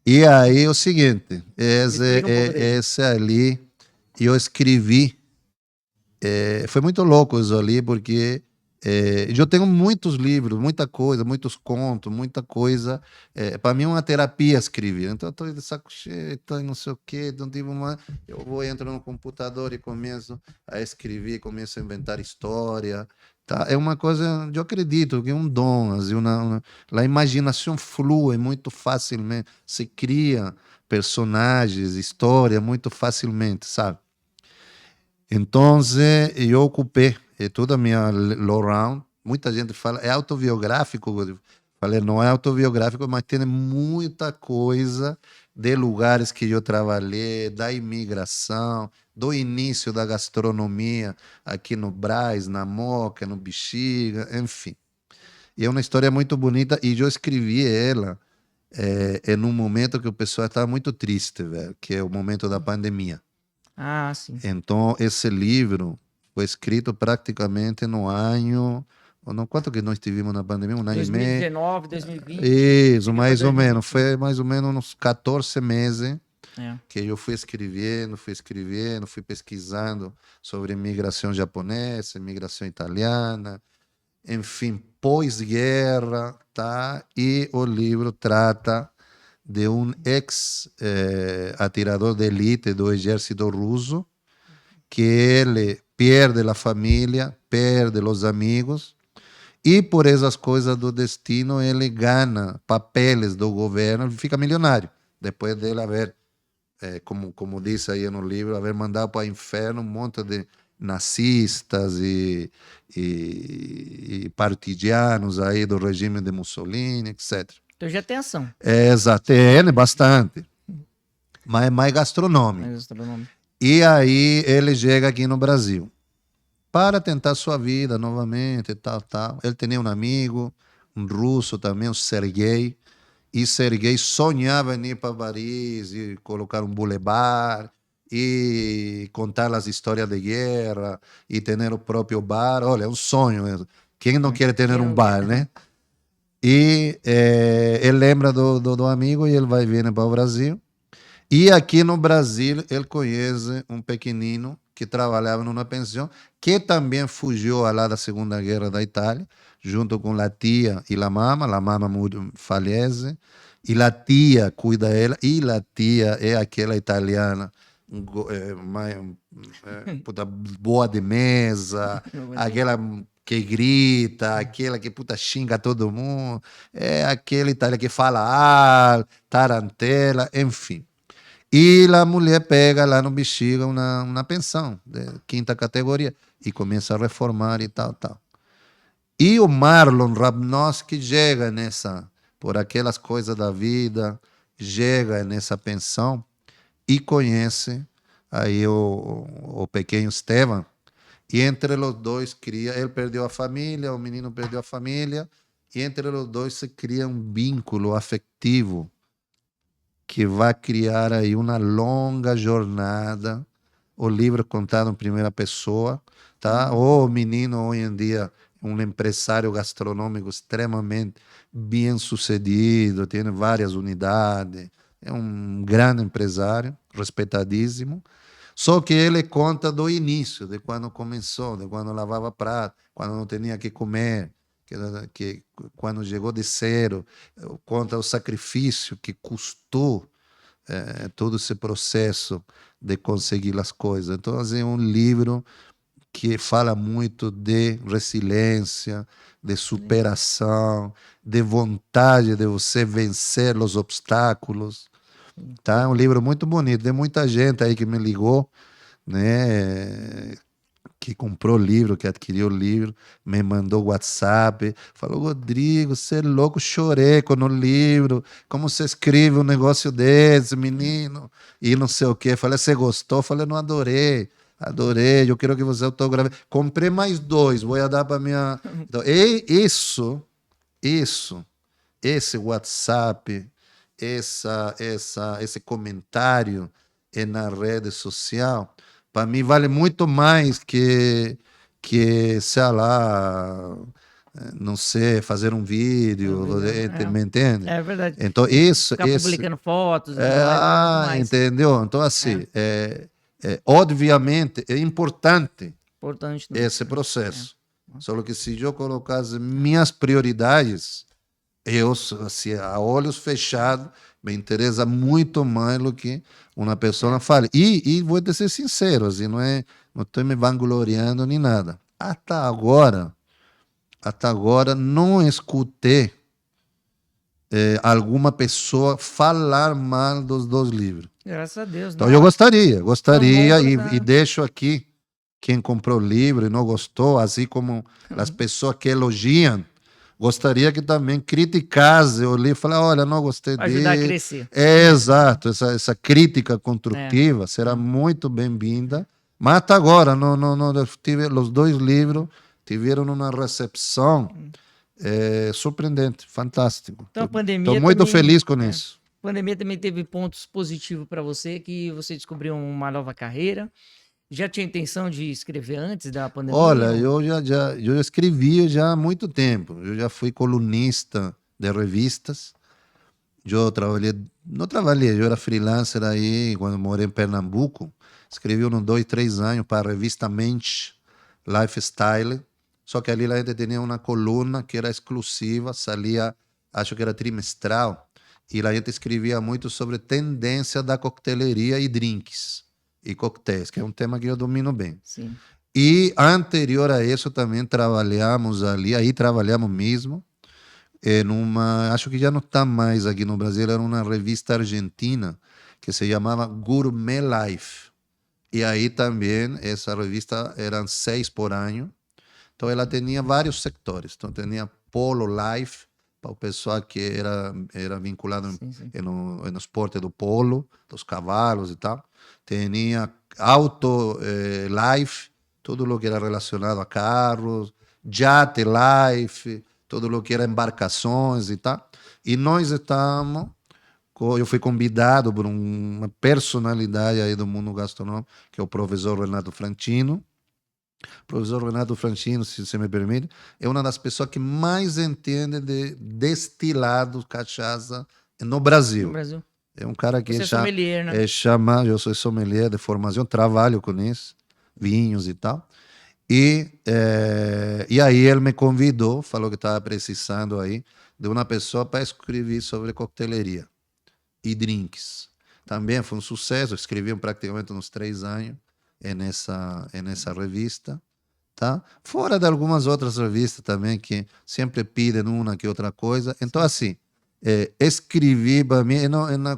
E aí, o seguinte, esse ali eu escrevi. Foi muito louco isso ali, porque eu tenho muitos livros, muita coisa, muitos contos, muita coisa. Para mim é uma terapia escrever. Então, eu estou de saco cheio, estou não sei o quê, então, eu entro no computador e começo a escrever, começo a inventar história. Tá? É uma coisa, eu acredito que é um dom, assim, a imaginação flui muito facilmente, se cria personagens, história muito facilmente, sabe? Então, eu ocupei toda a minha lowdown. Muita gente fala, é autobiográfico. Eu falei, não é autobiográfico, mas tem muita coisa de lugares que eu trabalhei, da imigração, do início da gastronomia aqui no Brás, na Moca, no Bexiga, enfim. E é uma história muito bonita e eu escrevi ela em um momento que o pessoal estava muito triste, velho, que é o momento da pandemia. Ah, sim. Então, esse livro foi escrito praticamente no ano. Não, quanto que nós tivemos na pandemia? Um ano e meio. 2019, 2020, Isso, chega para mais ou menos. 2021. Foi mais ou menos uns 14 meses É. que eu fui pesquisando sobre imigração japonesa, imigração italiana, enfim, pós-guerra, tá? E o livro trata de um ex-atirador de elite do exército russo, que ele perde a família, perde os amigos, e por essas coisas do destino ele ganha papéis do governo, fica milionário, depois dele haver, como diz aí no livro, haver mandado para o inferno um monte de nazistas e partidianos aí do regime de Mussolini, etc. Então já tem ação. Exato, tem bastante, mas é mais gastronômico. Mas astronômico. E aí ele chega aqui no Brasil para tentar sua vida novamente e tal, tal. Ele tinha um amigo, um russo também, o Sergei, e Sergei sonhava em ir para Paris e colocar um boulevard e contar as histórias de guerra e ter o próprio bar. Olha, é um sonho. Quem não quer ter um bar, né? E ele lembra do amigo e ele vai vir para o Brasil. E aqui no Brasil, ele conhece um pequenino que trabalhava numa pensão, que também fugiu lá da Segunda Guerra da Itália, junto com a tia e a mama. A mama falece, e a tia cuida dela, e a tia é aquela italiana puta, boa de mesa, aquela que grita, aquela que puta xinga todo mundo, é aquela italiana que fala tarantela, enfim. E a mulher pega lá no Bexiga uma pensão de quinta categoria e começa a reformar e tal, tal. E o Marlon Rabnowski chega nessa, por aquelas coisas da vida, chega nessa pensão e conhece aí o pequeno Esteban. E entre os dois cria, ele perdeu a família, o menino perdeu a família, e entre os dois se cria um vínculo afetivo que vai criar aí uma longa jornada. O livro contado em primeira pessoa, tá? O menino hoje em dia um empresário gastronômico extremamente bem sucedido, tem várias unidades, é um grande empresário, respeitadíssimo. Só que ele conta do início, de quando começou, de quando lavava prato, quando não tinha que comer, que quando chegou de zero, conta o sacrifício que custou todo esse processo de conseguir as coisas. Então, é um livro que fala muito de resiliência, de superação, de vontade de você vencer os obstáculos. Tá? É um livro muito bonito. Tem muita gente aí que me ligou, né? Que comprou o livro, que adquiriu o livro, me mandou WhatsApp, falou, Rodrigo, você é louco, chorei com o livro, como você escreve um negócio desse, menino, e não sei o quê. Falei, você gostou? Falei, não, adorei, adorei, eu quero que você autografe. Comprei mais 2, vou dar para minha... Então, esse WhatsApp, esse comentário na rede social, para mim vale muito mais sei lá, não sei, fazer um vídeo, me entende? É verdade. Então, Ficar publicando fotos e tudo mais, vale muito mais. entendeu? Então, assim, obviamente, é importante Importante. esse processo. Só que se eu colocasse minhas prioridades, eu, assim, a olhos fechados, me interessa muito mais do que uma pessoa fale. E vou te ser sincero, assim, não estou me vangloriando nem nada. Até agora, não escutei alguma pessoa falar mal dos 2 livros. Graças a Deus. Então, Não. eu gostaria, São obras, e deixo aqui quem comprou o livro e não gostou, assim como as pessoas que elogiam, gostaria que também criticasse o livro, falar, olha, não gostei Pra ajudar a dele. crescer. É, exato, essa crítica É. construtiva será muito bem-vinda. Mas até agora, os dois livros tiveram uma recepção surpreendente, fantástico. Então a Estou pandemia muito também, feliz com né? isso. A pandemia também teve pontos positivos para você, que você descobriu uma nova carreira. Já tinha intenção de escrever antes da pandemia? Olha, eu escrevia já há muito tempo. Eu já fui colunista de revistas. Eu trabalhei, não trabalhei, eu era freelancer aí quando morei em Pernambuco. Escrevi uns 2, 3 anos para a revista Mente Lifestyle. Só que ali a gente tinha uma coluna que era exclusiva, saía, acho que era trimestral. E a gente escrevia muito sobre tendência da coqueteleria e drinks e coquetéis, que é um tema que eu domino bem. Sim. E anterior a isso também trabalhamos ali, aí trabalhamos mesmo, acho que já não está mais aqui no Brasil, era uma revista argentina que se chamava Gourmet Life. E aí também, essa revista eram 6 por ano, então ela tinha vários sectores. Então tinha Polo Life, para o pessoal que era vinculado Sim, sim. no esporte do polo, dos cavalos e tal. Tinha Auto Life, tudo o que era relacionado a carros, Yate Life, tudo o que era embarcações e tal. E nós estamos, eu fui convidado por uma personalidade aí do mundo gastronômico, que é o professor Renato Francino. O professor Renato Francino, se você me permite, é uma das pessoas que mais entende de destilados, cachaça no No Brasil. Brasil. É um cara que Você é sommelier, né? eu sou sommelier de formação, trabalho com isso, vinhos e tal. E aí ele me convidou, falou que estava precisando aí de uma pessoa para escrever sobre coqueteleria e drinks. Também foi um sucesso, escrevi praticamente uns 3 anos nessa revista. Tá? Fora de algumas outras revistas também que sempre pedem uma que outra coisa. Então, assim, escrevi para mim,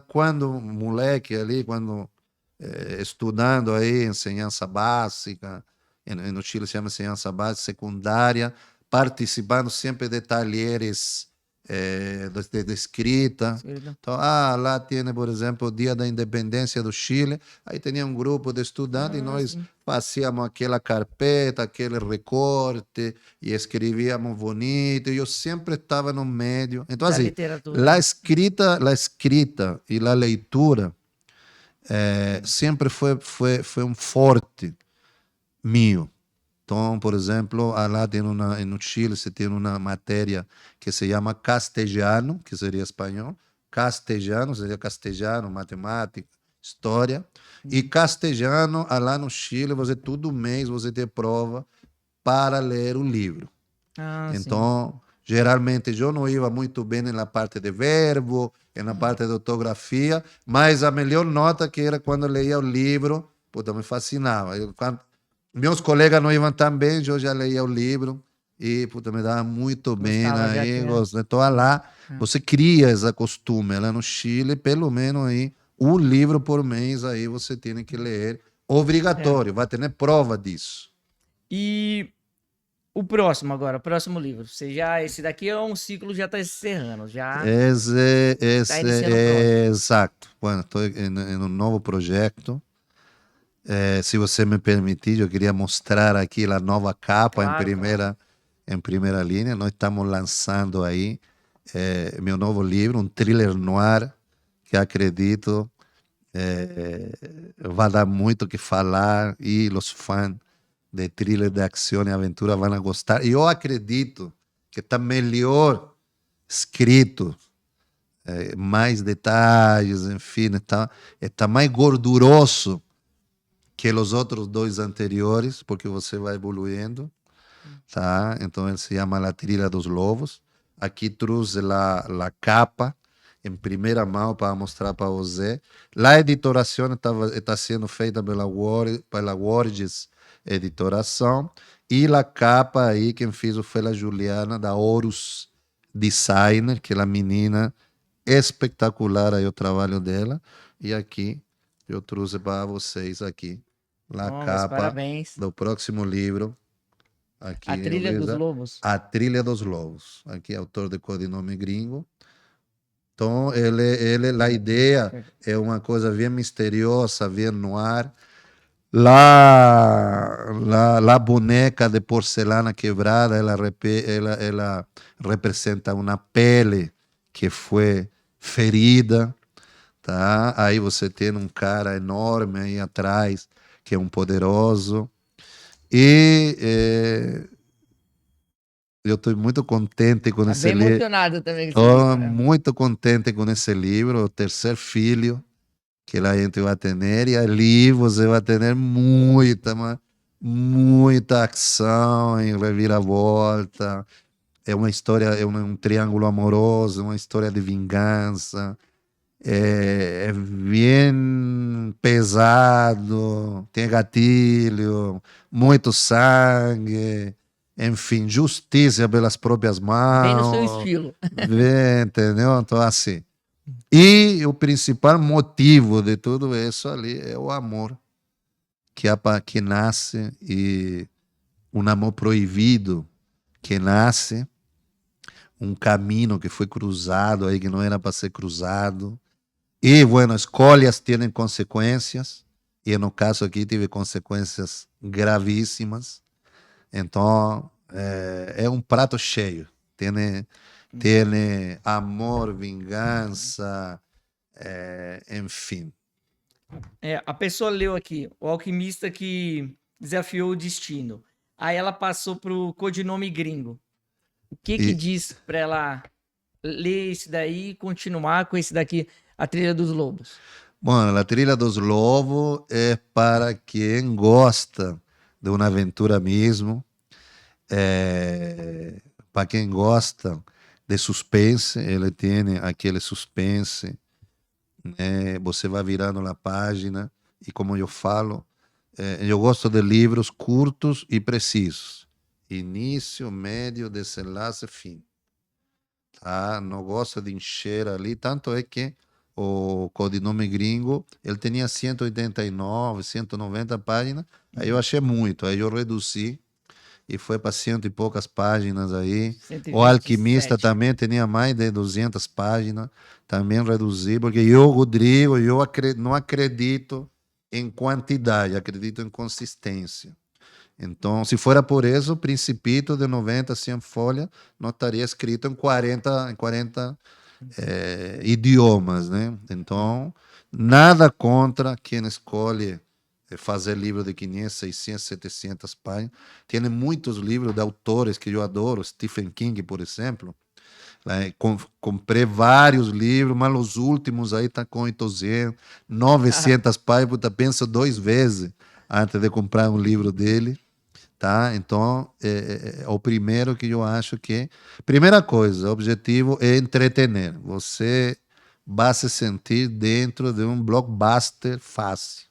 quando moleque ali, quando estudando aí ensinança básica, no Chile se chama ensinança básica, secundária, participando sempre de talheres de escrita. Escrita. Então, lá tem, por exemplo, o Dia da Independência do Chile, aí tinha um grupo de estudantes e nós Sim. fazíamos aquela carpeta, aquele recorte e escrevíamos bonito, e eu sempre estava no meio. Então, Da assim, literatura, né? a escrita e a leitura sempre foi um forte meu. Então, por exemplo, lá no Chile se tem uma matéria que se chama castelhano, que seria espanhol. Castelhano seria castelhano, matemática, história. E castelhano, lá no Chile, todo mês você tem prova para ler o livro. Sim. Então, geralmente eu não ia muito bem na parte de verbo, na parte de ortografia, mas a melhor nota que era quando eu leía o livro, puta, me fascinava. Meus colegas não iam tão bem, eu já leía o livro e puta, me dava muito bem Gostava já aí. que era. Então, lá você cria esse costume. Lá no Chile, pelo menos aí, um livro por mês aí você tem que ler. É. Obrigatório, vai ter prova disso. E o próximo agora, o próximo livro. Esse daqui é um ciclo já está encerrando, já está Esse iniciando o próximo. é exato. Bueno, estou em um novo projeto. Se você me permitir, eu queria mostrar aqui a nova capa Claro, claro. em primeira linha. Nós estamos lançando aí meu novo livro, um thriller noir, que acredito vai dar muito o que falar e os fãs de thriller de ação e aventura vão gostar. E eu acredito que está melhor escrito, mais detalhes, enfim, está mais gorduroso que os outros dois anteriores, porque você vai evoluindo, tá? Então ele se chama La Trilha dos Lobos. Aqui trouxe a capa em primeira mão para mostrar para você. A editoração está sendo feita pela Words Editoração, e a capa aí quem fez foi a Juliana da Horus Designer, que é a menina espetacular aí o trabalho dela. E aqui eu trouxe para vocês aqui a Oh, meus capa parabéns. do próximo livro. Aqui, A Trilha dos Luísa, Lobos. A Trilha dos Lobos. Aqui, autor de codinome gringo. Então, a ideia é uma coisa bem misteriosa, bem no ar. La boneca de porcelana quebrada, ela representa uma pele que foi ferida, tá? Aí você tem um cara enorme aí atrás, que é um poderoso. E eu estou muito contente com Tá esse bem livro. emocionado também com esse livro, Estou né? muito contente com esse livro, o terceiro filho que a gente vai ter, e ali você vai ter muita ação em reviravolta. É uma história, é um triângulo amoroso, uma história de vingança. É bem pesado, tem gatilho, muito sangue, enfim, justiça pelas próprias Bem no seu mãos, estilo. entendeu? Então, assim. E o principal motivo de tudo isso ali é o amor que nasce, e um amor proibido que nasce, um caminho que foi cruzado aí que não era para ser cruzado. E, bueno, escolhas têm consequências, e no caso aqui teve consequências gravíssimas. Então, é um prato cheio. Tem amor, vingança, enfim. A pessoa leu aqui, o alquimista que desafiou o destino. Aí ela passou pro codinome gringo. O que E, diz pra ela ler esse daí e continuar com esse daqui, A Trilha dos Lobos? bueno, a Trilha dos Lobos é para quem gosta de uma aventura mesmo, para quem gosta de suspense, ele tem aquele suspense, né? Você vai virando a página e, como eu falo, eu gosto de livros curtos e precisos. Início, médio, desenlace, fim. Tá? Não gosto de encher ali, tanto é que o codinome gringo, ele tinha 189, 190 páginas, aí eu achei muito, aí eu reduzi e foi para cento e poucas páginas aí. O Alquimista 127. também tinha mais de 200 páginas, também reduzi, porque eu, Rodrigo, não acredito em quantidade, acredito em consistência. Então, se fora por isso, o Principito de 90, 100 folhas não estaria escrito em 40 idiomas, né? Então, nada contra quem escolhe fazer livro de 500, 600, 700 páginas. Tem muitos livros de autores que eu adoro, Stephen King, por exemplo. Comprei vários livros, mas os últimos aí tá com 800, 900 páginas, puta, pensa 2 vezes antes de comprar um livro dele, tá? Então, é o primeiro que eu acho que... Primeira coisa, o objetivo é entretener. Você vai se sentir dentro de um blockbuster fácil,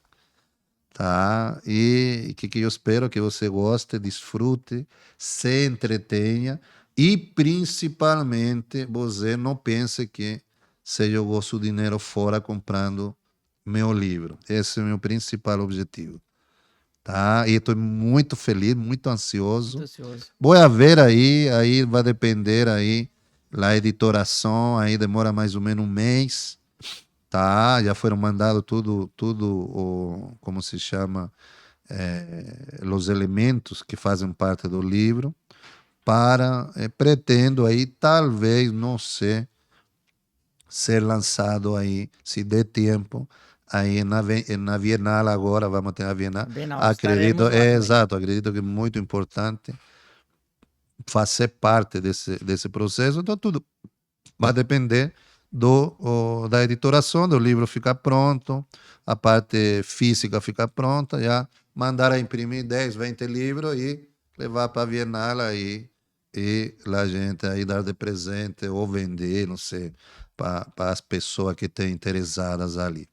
tá? E que eu espero que você goste, desfrute, se entretenha e, principalmente, você não pense que se eu gosto dinheiro fora comprando meu livro. Esse é o meu principal objetivo, tá? E estou muito feliz, muito Muito ansioso. ansioso. Vou a ver aí vai depender aí, a editoração, aí demora mais ou menos um mês, tá? Já foram mandados como se chama, os elementos que fazem parte do livro, pretendo aí, talvez, não sei, ser lançado aí, se der tempo, aí na Bienal agora, vamos ter a Bienal. Bienal, Acredito, estaremos lá também. exato, acredito que é muito importante fazer parte desse processo, então tudo vai depender da editoração, do livro ficar pronto, a parte física ficar pronta, já mandar a imprimir 10, 20 livros e levar para a Bienal aí, e a gente aí dar de presente ou vender, não sei, para as pessoas que estão interessadas ali.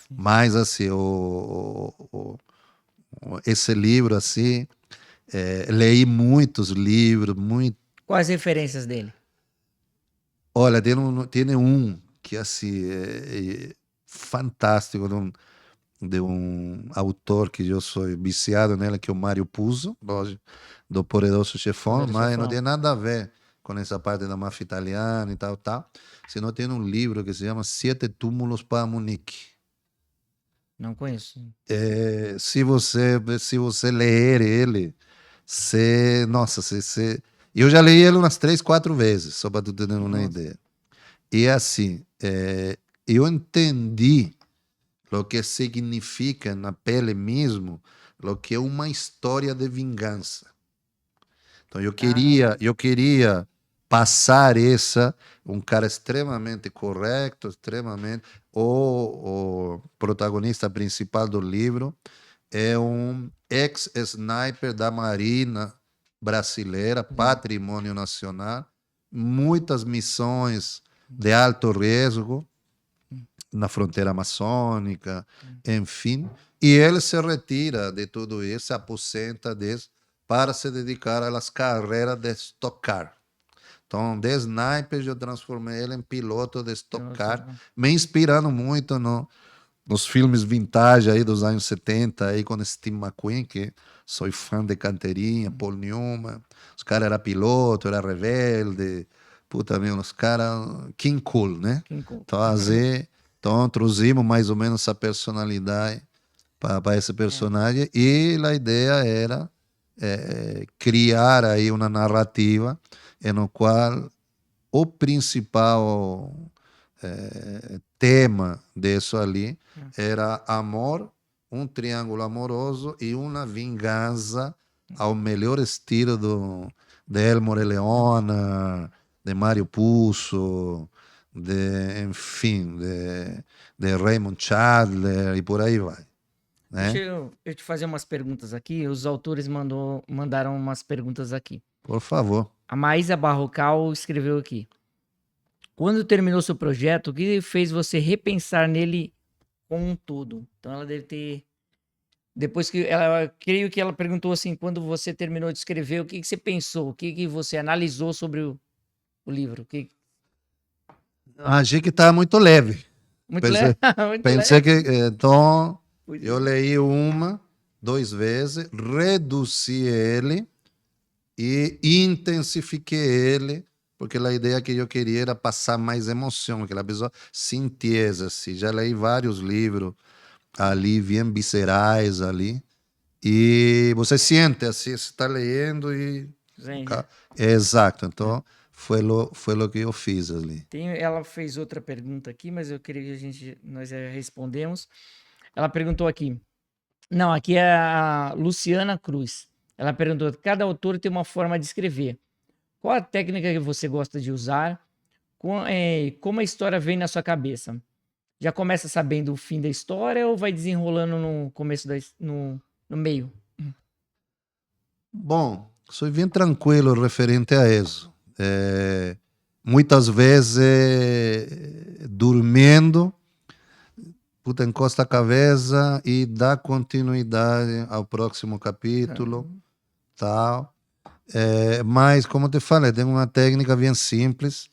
Sim. Mas assim, esse livro assim, leí muitos livros, muito. Quais referências dele? Olha, tem um que assim é fantástico. de um autor que eu sou viciado nele, que é o Mário Puzo, lógico, do Poderoso Chefão, Poderoso mas não Chefão. tem nada a ver com essa parte da máfia italiana e tal, tal. Senão tem um livro que se chama Sete Túmulos para Munique. Não conheço. Se você ler ele, nossa, eu já li ele umas 3, 4 vezes, só para tu ter uma Nossa. ideia. E assim, eu entendi o que significa na pele mesmo, o que é uma história de vingança. Então Ah, eu queria passar um cara extremamente correto, extremamente. O protagonista principal do livro é um ex-sniper da Marinha Brasileira, patrimônio nacional, muitas missões de alto risco na fronteira amazônica, enfim. E ele se retira de tudo isso, se aposenta disso, para se dedicar às carreiras de Stock Car. Então, de sniper, eu transformei ele em piloto de Stock Car, me inspirando muito nos filmes vintage aí dos anos 70, aí com Steve McQueen, que sou fã de carteirinha, Paul Newman. Os caras eram piloto, era rebelde. Puta, meu, os caras, King Cool, né? King Kong. Então, assim, então, trouxemos mais ou menos essa personalidade para esse É. personagem e a ideia era criar aí uma narrativa em no qual o principal tema disso ali era amor, um triângulo amoroso e uma vingança ao melhor estilo de Elmore Leona, de Mário Puzo, enfim, de Raymond Chandler e por aí vai, Deixa né? eu te fazer umas perguntas aqui. Os autores mandaram umas perguntas aqui. Por favor. A Maísa Barrocal escreveu aqui. Quando terminou seu projeto, o que fez você repensar nele como um todo? Então ela deve ter. Depois que ela. Creio que ela perguntou assim: quando você terminou de escrever, o que você pensou? O que você analisou sobre o livro? Achei que estava muito leve. Muito leve. Pensei, Muito pensei leve. que então Pois eu é. leí 1, 2 vezes, reduzi ele e intensifiquei ele, porque a ideia que eu queria era passar mais emoção, que a pessoa sintisse. Assim. Já leí vários livros ali, bem viscerais ali, e você sente assim, você está lendo e. Gente, Exato, é. então foi o que eu fiz ali. Ela fez outra pergunta aqui, mas eu queria que nós respondemos. Ela perguntou aqui. Não, aqui é a Luciana Cruz. Ela perguntou: cada autor tem uma forma de escrever. Qual a técnica que você gosta de usar? Como a história vem na sua cabeça? Já começa sabendo o fim da história ou vai desenrolando no começo no meio? Bom, sou bem tranquilo referente a isso. Muitas vezes, dormindo, puta, encosta a cabeça e dá continuidade ao próximo capítulo, tal. Mas, como te falei, tem uma técnica bem simples: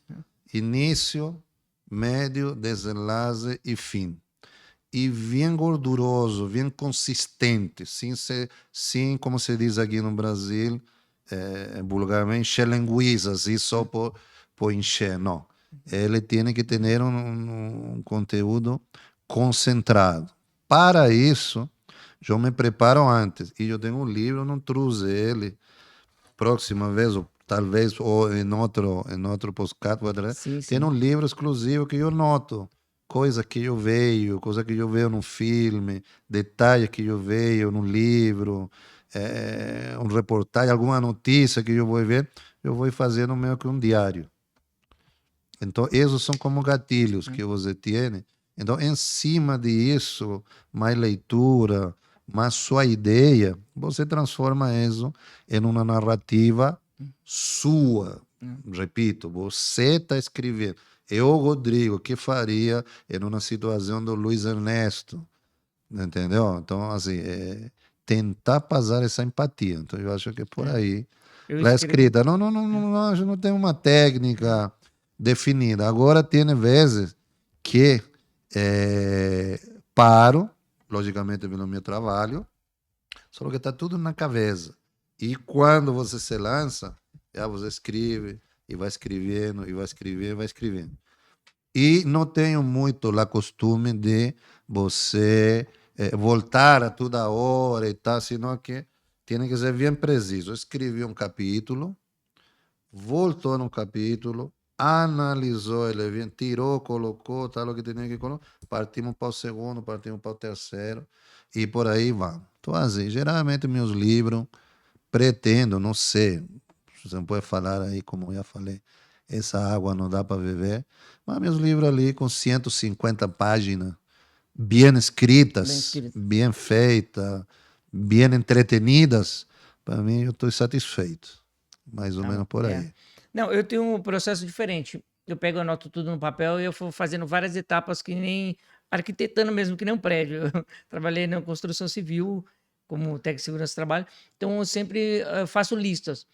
início, médio, desenlace e fim. E bem gorduroso, bem consistente, sem como se diz aqui no Brasil, vulgarmente, encher linguiça, assim, só por encher. Não. Ele tem que ter um conteúdo concentrado. Para isso, eu me preparo antes. E eu tenho um livro, eu não trouxe ele. Próxima vez, ou talvez, ou em outro podcast, Sim, tem sim. um livro exclusivo que eu noto. Coisa que eu vejo no filme, detalhe que eu vejo no livro, um reportagem, alguma notícia que eu vou ver, eu vou fazendo meio que um diário. Então, esses são como gatilhos que você tem. Então, em cima disso, mais leitura, mais sua ideia, você transforma isso em uma narrativa sua. Repito, você está escrevendo. Eu, Rodrigo, que faria em uma situação do Luiz Ernesto? Entendeu? Então, assim, tentar passar essa empatia. Então, eu acho que é por É. aí. Eu A escrevo. escrita, não, não, não, não, não, a gente não tem uma técnica definida. Agora, tem vezes que paro, logicamente pelo meu trabalho, só que está tudo na cabeça. E quando você se lança, já você escreve, e vai escrevendo, e vai escrevendo, vai escrevendo. E não tenho muito o costume de você voltar a toda hora e tal, senão que tem que ser bem preciso. Eu escrevi um capítulo, voltou no capítulo, analisou ele bem, tirou, colocou, tal, o que tinha que colocar, partimos para o segundo, partimos para o terceiro, e por aí vamos. Então, assim, geralmente meus livros, pretendo, não sei, você não pode falar aí, como eu já falei, essa água não dá para beber, mas meus livros ali com 150 páginas, bem Bem escritas, escrito. bem feitas, bem entretenidas, para mim eu estou satisfeito. Mais ou Tá menos bom. por É. aí. Não, eu tenho um processo diferente. Eu pego, anoto tudo no papel e eu vou fazendo várias etapas que nem arquitetando mesmo, que nem um prédio. Eu trabalhei na construção civil como técnico de segurança do trabalho, então eu sempre faço listas.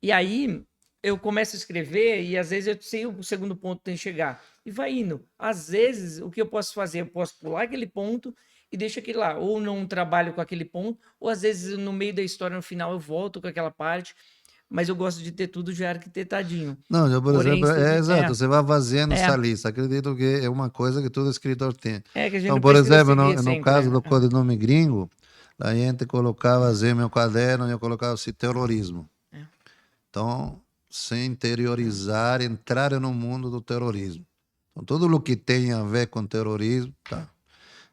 E aí eu começo a escrever e às vezes eu sei o segundo ponto que tem que chegar. E vai indo. Às vezes, o que eu posso fazer? Eu posso pular aquele ponto e deixo aquele lá. Ou não trabalho com aquele ponto, ou às vezes no meio da história, no final, eu volto com aquela parte. Mas eu gosto de ter tudo já arquitetadinho. Não, eu, por Porém, exemplo, é sempre. exato, você vai fazendo É, essa lista. Acredito que é uma coisa que todo escritor tem. é que a gente Então, não por precisa exemplo, seguir no sempre. caso do codinome gringo, a gente colocava assim, meu caderno, eu colocava assim, terrorismo. É, Então, se interiorizar, entrar no mundo do terrorismo. Então, tudo o que tem a ver com terrorismo, tá.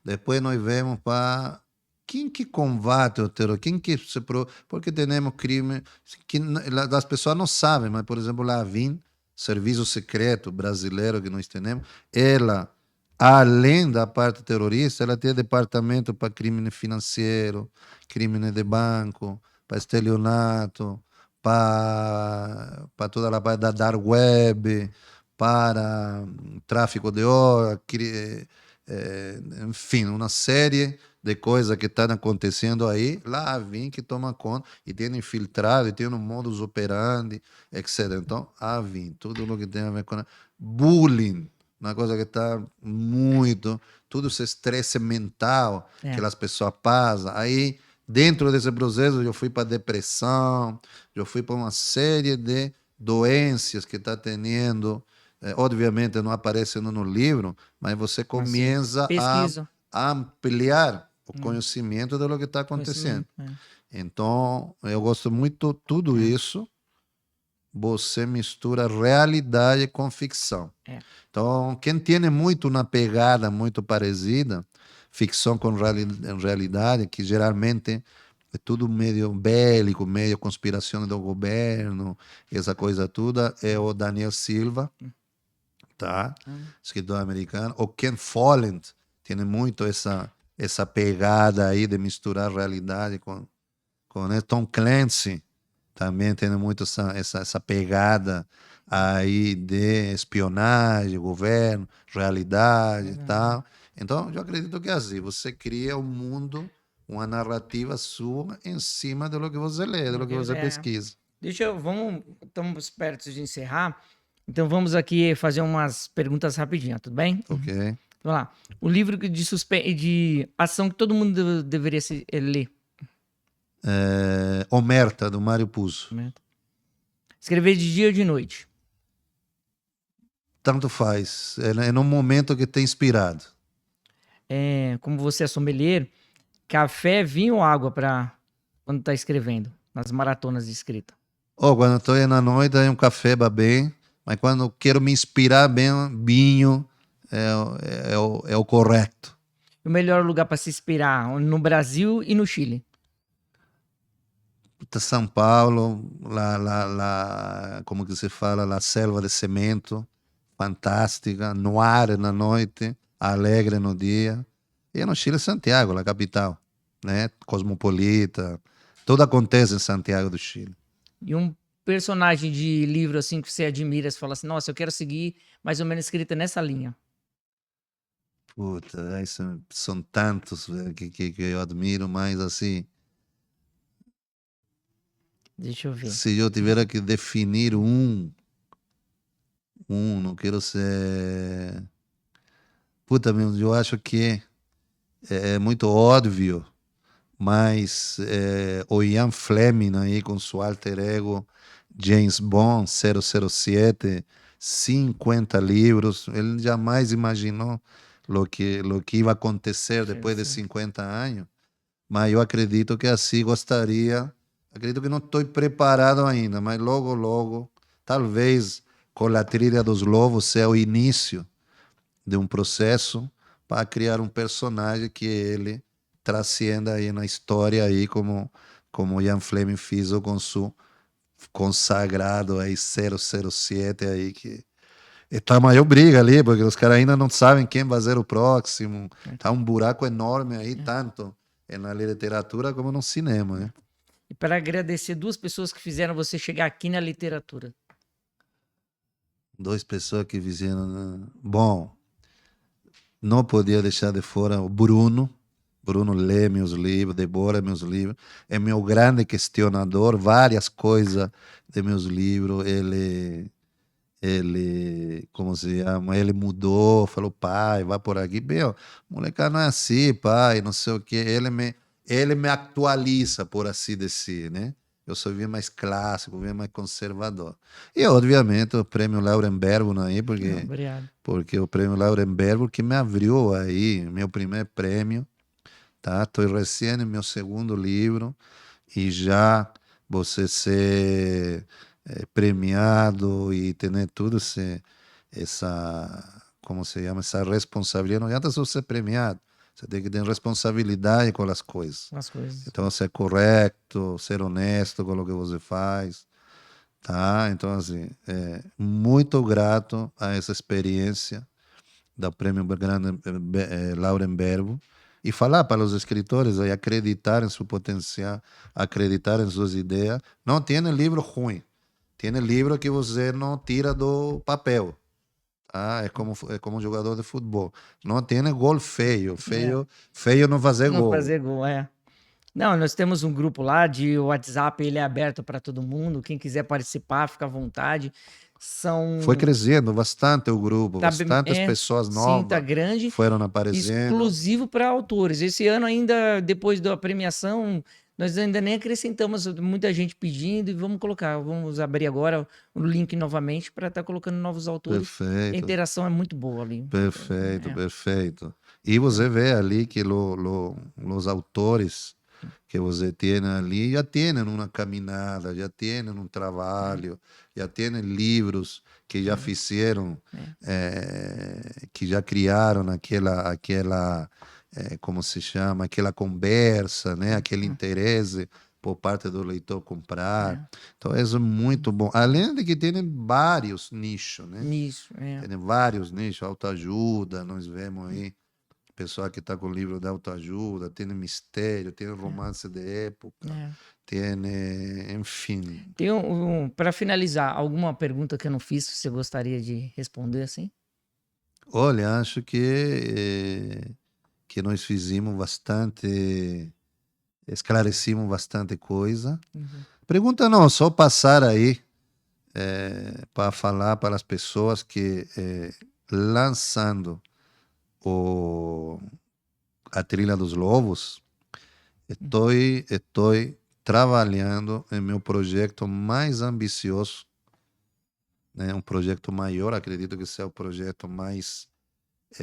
Depois nós vemos para quem que combate o terror, quem que se porque temos crime que as pessoas não sabem, mas por exemplo, a AVIN, Serviço Secreto Brasileiro que nós temos, ela além da parte terrorista, ela tem departamento para crime financeiro, crime de banco, para estelionato, para toda a parte da dark web, para tráfico de órgãos, enfim, uma série de coisas que estão acontecendo aí, lá vem que toma conta, e tem infiltrado, e tem um modus operandi, etc. Então, a vim, tudo o que tem a ver com bullying, uma coisa que está muito, todo esse estresse mental que é. as pessoas passam, aí dentro desse processo eu fui para depressão, eu fui para uma série de doenças que está tendo, obviamente não aparece no livro, mas você Assim, começa pesquiso. a ampliar o Hum, conhecimento do que está acontecendo. conhecimento. É, Então, eu gosto muito de tudo é, isso. Você mistura realidade com ficção. é. Então, quem tem muito uma pegada muito parecida, ficção com realidade, que geralmente é tudo meio bélico, meio conspiração do governo, essa coisa toda, é o Daniel Silva, tá? Hum, Escritor americano. O Ken Follett tem muito essa pegada aí de misturar realidade com né? Tom Clancy também tem muito essa pegada aí de espionagem, governo, realidade e hum, tal. Então, eu acredito que é assim, você cria um mundo, uma narrativa sua em cima do que você lê, do que você é. pesquisa. Deixa eu. Vamos. Estamos perto de encerrar. Então vamos aqui fazer umas perguntas rapidinho, tudo bem? Ok? Vamos lá. O livro de de ação que todo mundo deveria ler. Omerta, do Mário Puzo. Né? Escrever de dia ou de noite. Tanto faz. É no momento que tem inspirado. Como você é sommelier, café, vinho ou água para quando está escrevendo, nas maratonas de escrita. Ou quando estou na noite, é um café vai bem. Mas quando quero me inspirar bem, vinho é o correto. O melhor lugar para se inspirar no Brasil e no Chile. São Paulo, como que se fala, a selva de cimento, fantástica, noir na noite, alegre no dia. E no Chile, Santiago, a capital, né? Cosmopolita, tudo acontece em Santiago do Chile. E um personagem de livro assim que você admira, você fala assim, nossa, eu quero seguir mais ou menos escrita nessa linha. Puta, aí são tantos que eu admiro, mas assim, Deixa eu ver. se eu tiver que definir não quero ser. Puta, meu, eu acho que é muito óbvio, mas o Ian Fleming aí com seu alter ego James Bond 007, 50 livros, ele jamais imaginou lo que ia acontecer depois de 50 anos, mas eu acredito que assim gostaria, acredito que não estou preparado ainda, mas logo, logo, talvez com a trilha dos lobos seja o início de um processo para criar um personagem que ele transcenda aí na história aí como Ian Fleming fez com seu consagrado aí 007 aí que está a maior briga ali, porque os caras ainda não sabem quem vai ser o próximo. Tá um buraco enorme aí, tanto na literatura como no cinema, né? E para agradecer duas pessoas que fizeram você chegar aqui na literatura. Duas pessoas que fizeram. Bom, não podia deixar de fora o Bruno. Bruno lê meus livros, devora meus livros. É meu grande questionador, várias coisas de meus livros. Como se chama? Ele mudou, falou, pai, vai por aqui. Meu, molecada não é assim, pai, não sei o quê. Ele me atualiza, por assim dizer, né? Eu sou bem mais clássico, bem mais conservador. E, obviamente, o prêmio Laurenberg aí, Obrigado. porque o prêmio Laurenberg que me abriu aí, meu primeiro prêmio, tá? Estou recém no meu segundo livro e já você ser premiado e ter tudo essa, como se chama, essa responsabilidade. Não adianta só ser premiado, você tem que ter responsabilidade com as coisas. As coisas. Então, ser correto, ser honesto com o que você faz, tá? Então, assim, muito grato a essa experiência do Prêmio Laurenberg e falar para os escritores aí acreditar em seu potencial, acreditar em suas ideias. Não tem livro ruim, tem livro que você não tira do papel. Ah, é como um jogador de futebol. Não tem gol feio, feio não fazer Não gol. fazer gol, é. Não, nós temos um grupo lá de WhatsApp, ele é aberto para todo mundo. Quem quiser participar, fica à vontade. Foi crescendo bastante o grupo, bastantes pessoas sim, tá novas grande, foram aparecendo. exclusivo para autores. Esse ano ainda, depois da premiação, nós ainda nem acrescentamos muita gente pedindo e vamos abrir agora o link novamente para estar colocando novos autores. A Perfeito, interação é muito boa ali. perfeito, perfeito. E você vê ali que os autores que você tem ali já têm uma caminhada, já têm um trabalho, já têm livros que já fizeram, que já criaram como se chama, aquela conversa, né? Aquele interesse por parte do leitor comprar. Então, isso é muito bom. Além de que tem vários nichos, né? Nisso, Tem vários nichos, autoajuda, nós vemos aí pessoal que está com o livro de autoajuda, tem mistério, tem romance de época, tem, enfim. Tem para finalizar, alguma pergunta que eu não fiz que você gostaria de responder assim? Olha, acho que nós fizemos bastante, esclarecimos bastante coisa. Pergunta não, só passar aí para falar para as pessoas que lançando a Trilha dos Lobos, estou trabalhando em meu projeto mais ambicioso, né? Um projeto maior, acredito que seja o projeto mais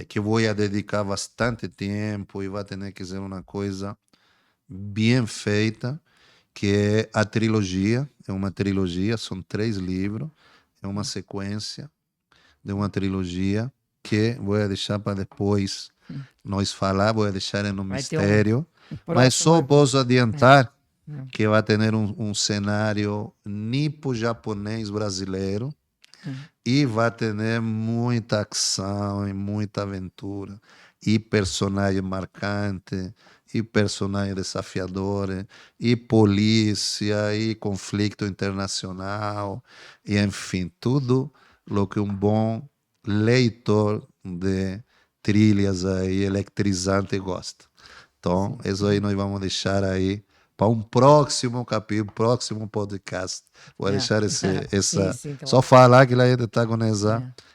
que vou dedicar bastante tempo e vai ter que ser uma coisa bem feita, que é a trilogia. É uma trilogia, são 3 livros, é uma sequência de uma trilogia que vou deixar para depois nós falar, vou deixar no mistério, mas só posso adiantar que vai ter um cenário nipo-japonês brasileiro e vai ter muita ação e muita aventura e personagem marcante e personagem desafiador e polícia e conflito internacional e enfim, tudo o que um bom leitor de trilhas aí eletrizante gosta. Então, isso aí nós vamos deixar aí para um próximo capítulo, próximo podcast. Vou deixar só falar que lá ainda está com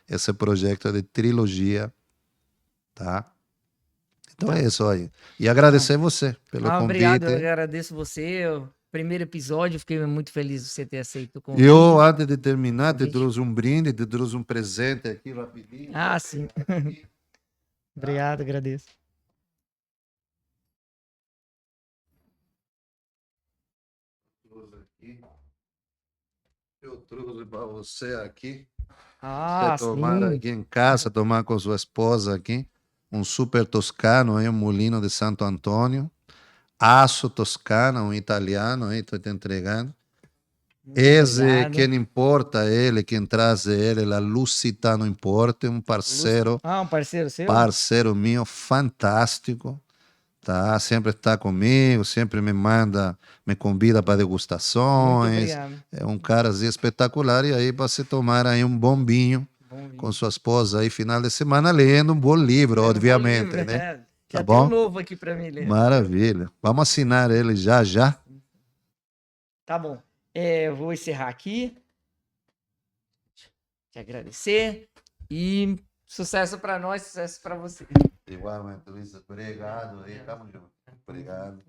esse projeto de trilogia, tá? Então é isso aí. E agradecer você pelo Obrigado, eu convite. agradeço você. O primeiro episódio, fiquei muito feliz de você ter aceito o convite. Eu, antes de terminar, te Convite. trouxe um brinde, te trouxe um presente aqui rapidinho. Ah, sim. Obrigado, agradeço. Eu trouxe para você aqui. Ah, Você tomar sim. aqui em casa, tomar com sua esposa aqui. Um super toscano, aí, um molino de Santo Antônio. Aço toscano, um italiano, aí estou te entregando. Muito Esse, obrigado. quem importa ele, quem traz ele, la Lusitano Importe, um parceiro, Ah, um parceiro seu? parceiro meu, fantástico, tá? Sempre está comigo, sempre me manda, me convida para Muito degustações. obrigado. É um cara assim, espetacular. E aí, para você tomar aí um bom vinho Bom com vinho. sua esposa aí, final de semana, lendo um bom livro, Lendo um bom obviamente, livro, né? é. Tá Já tem um bom? novo aqui para mim ler. Maravilha. Vamos assinar ele já já. Tá bom. Eu vou encerrar aqui. Te agradecer. E sucesso para nós, sucesso para você. Igualmente, Luiz. Obrigado aí. Tamo junto. Obrigado.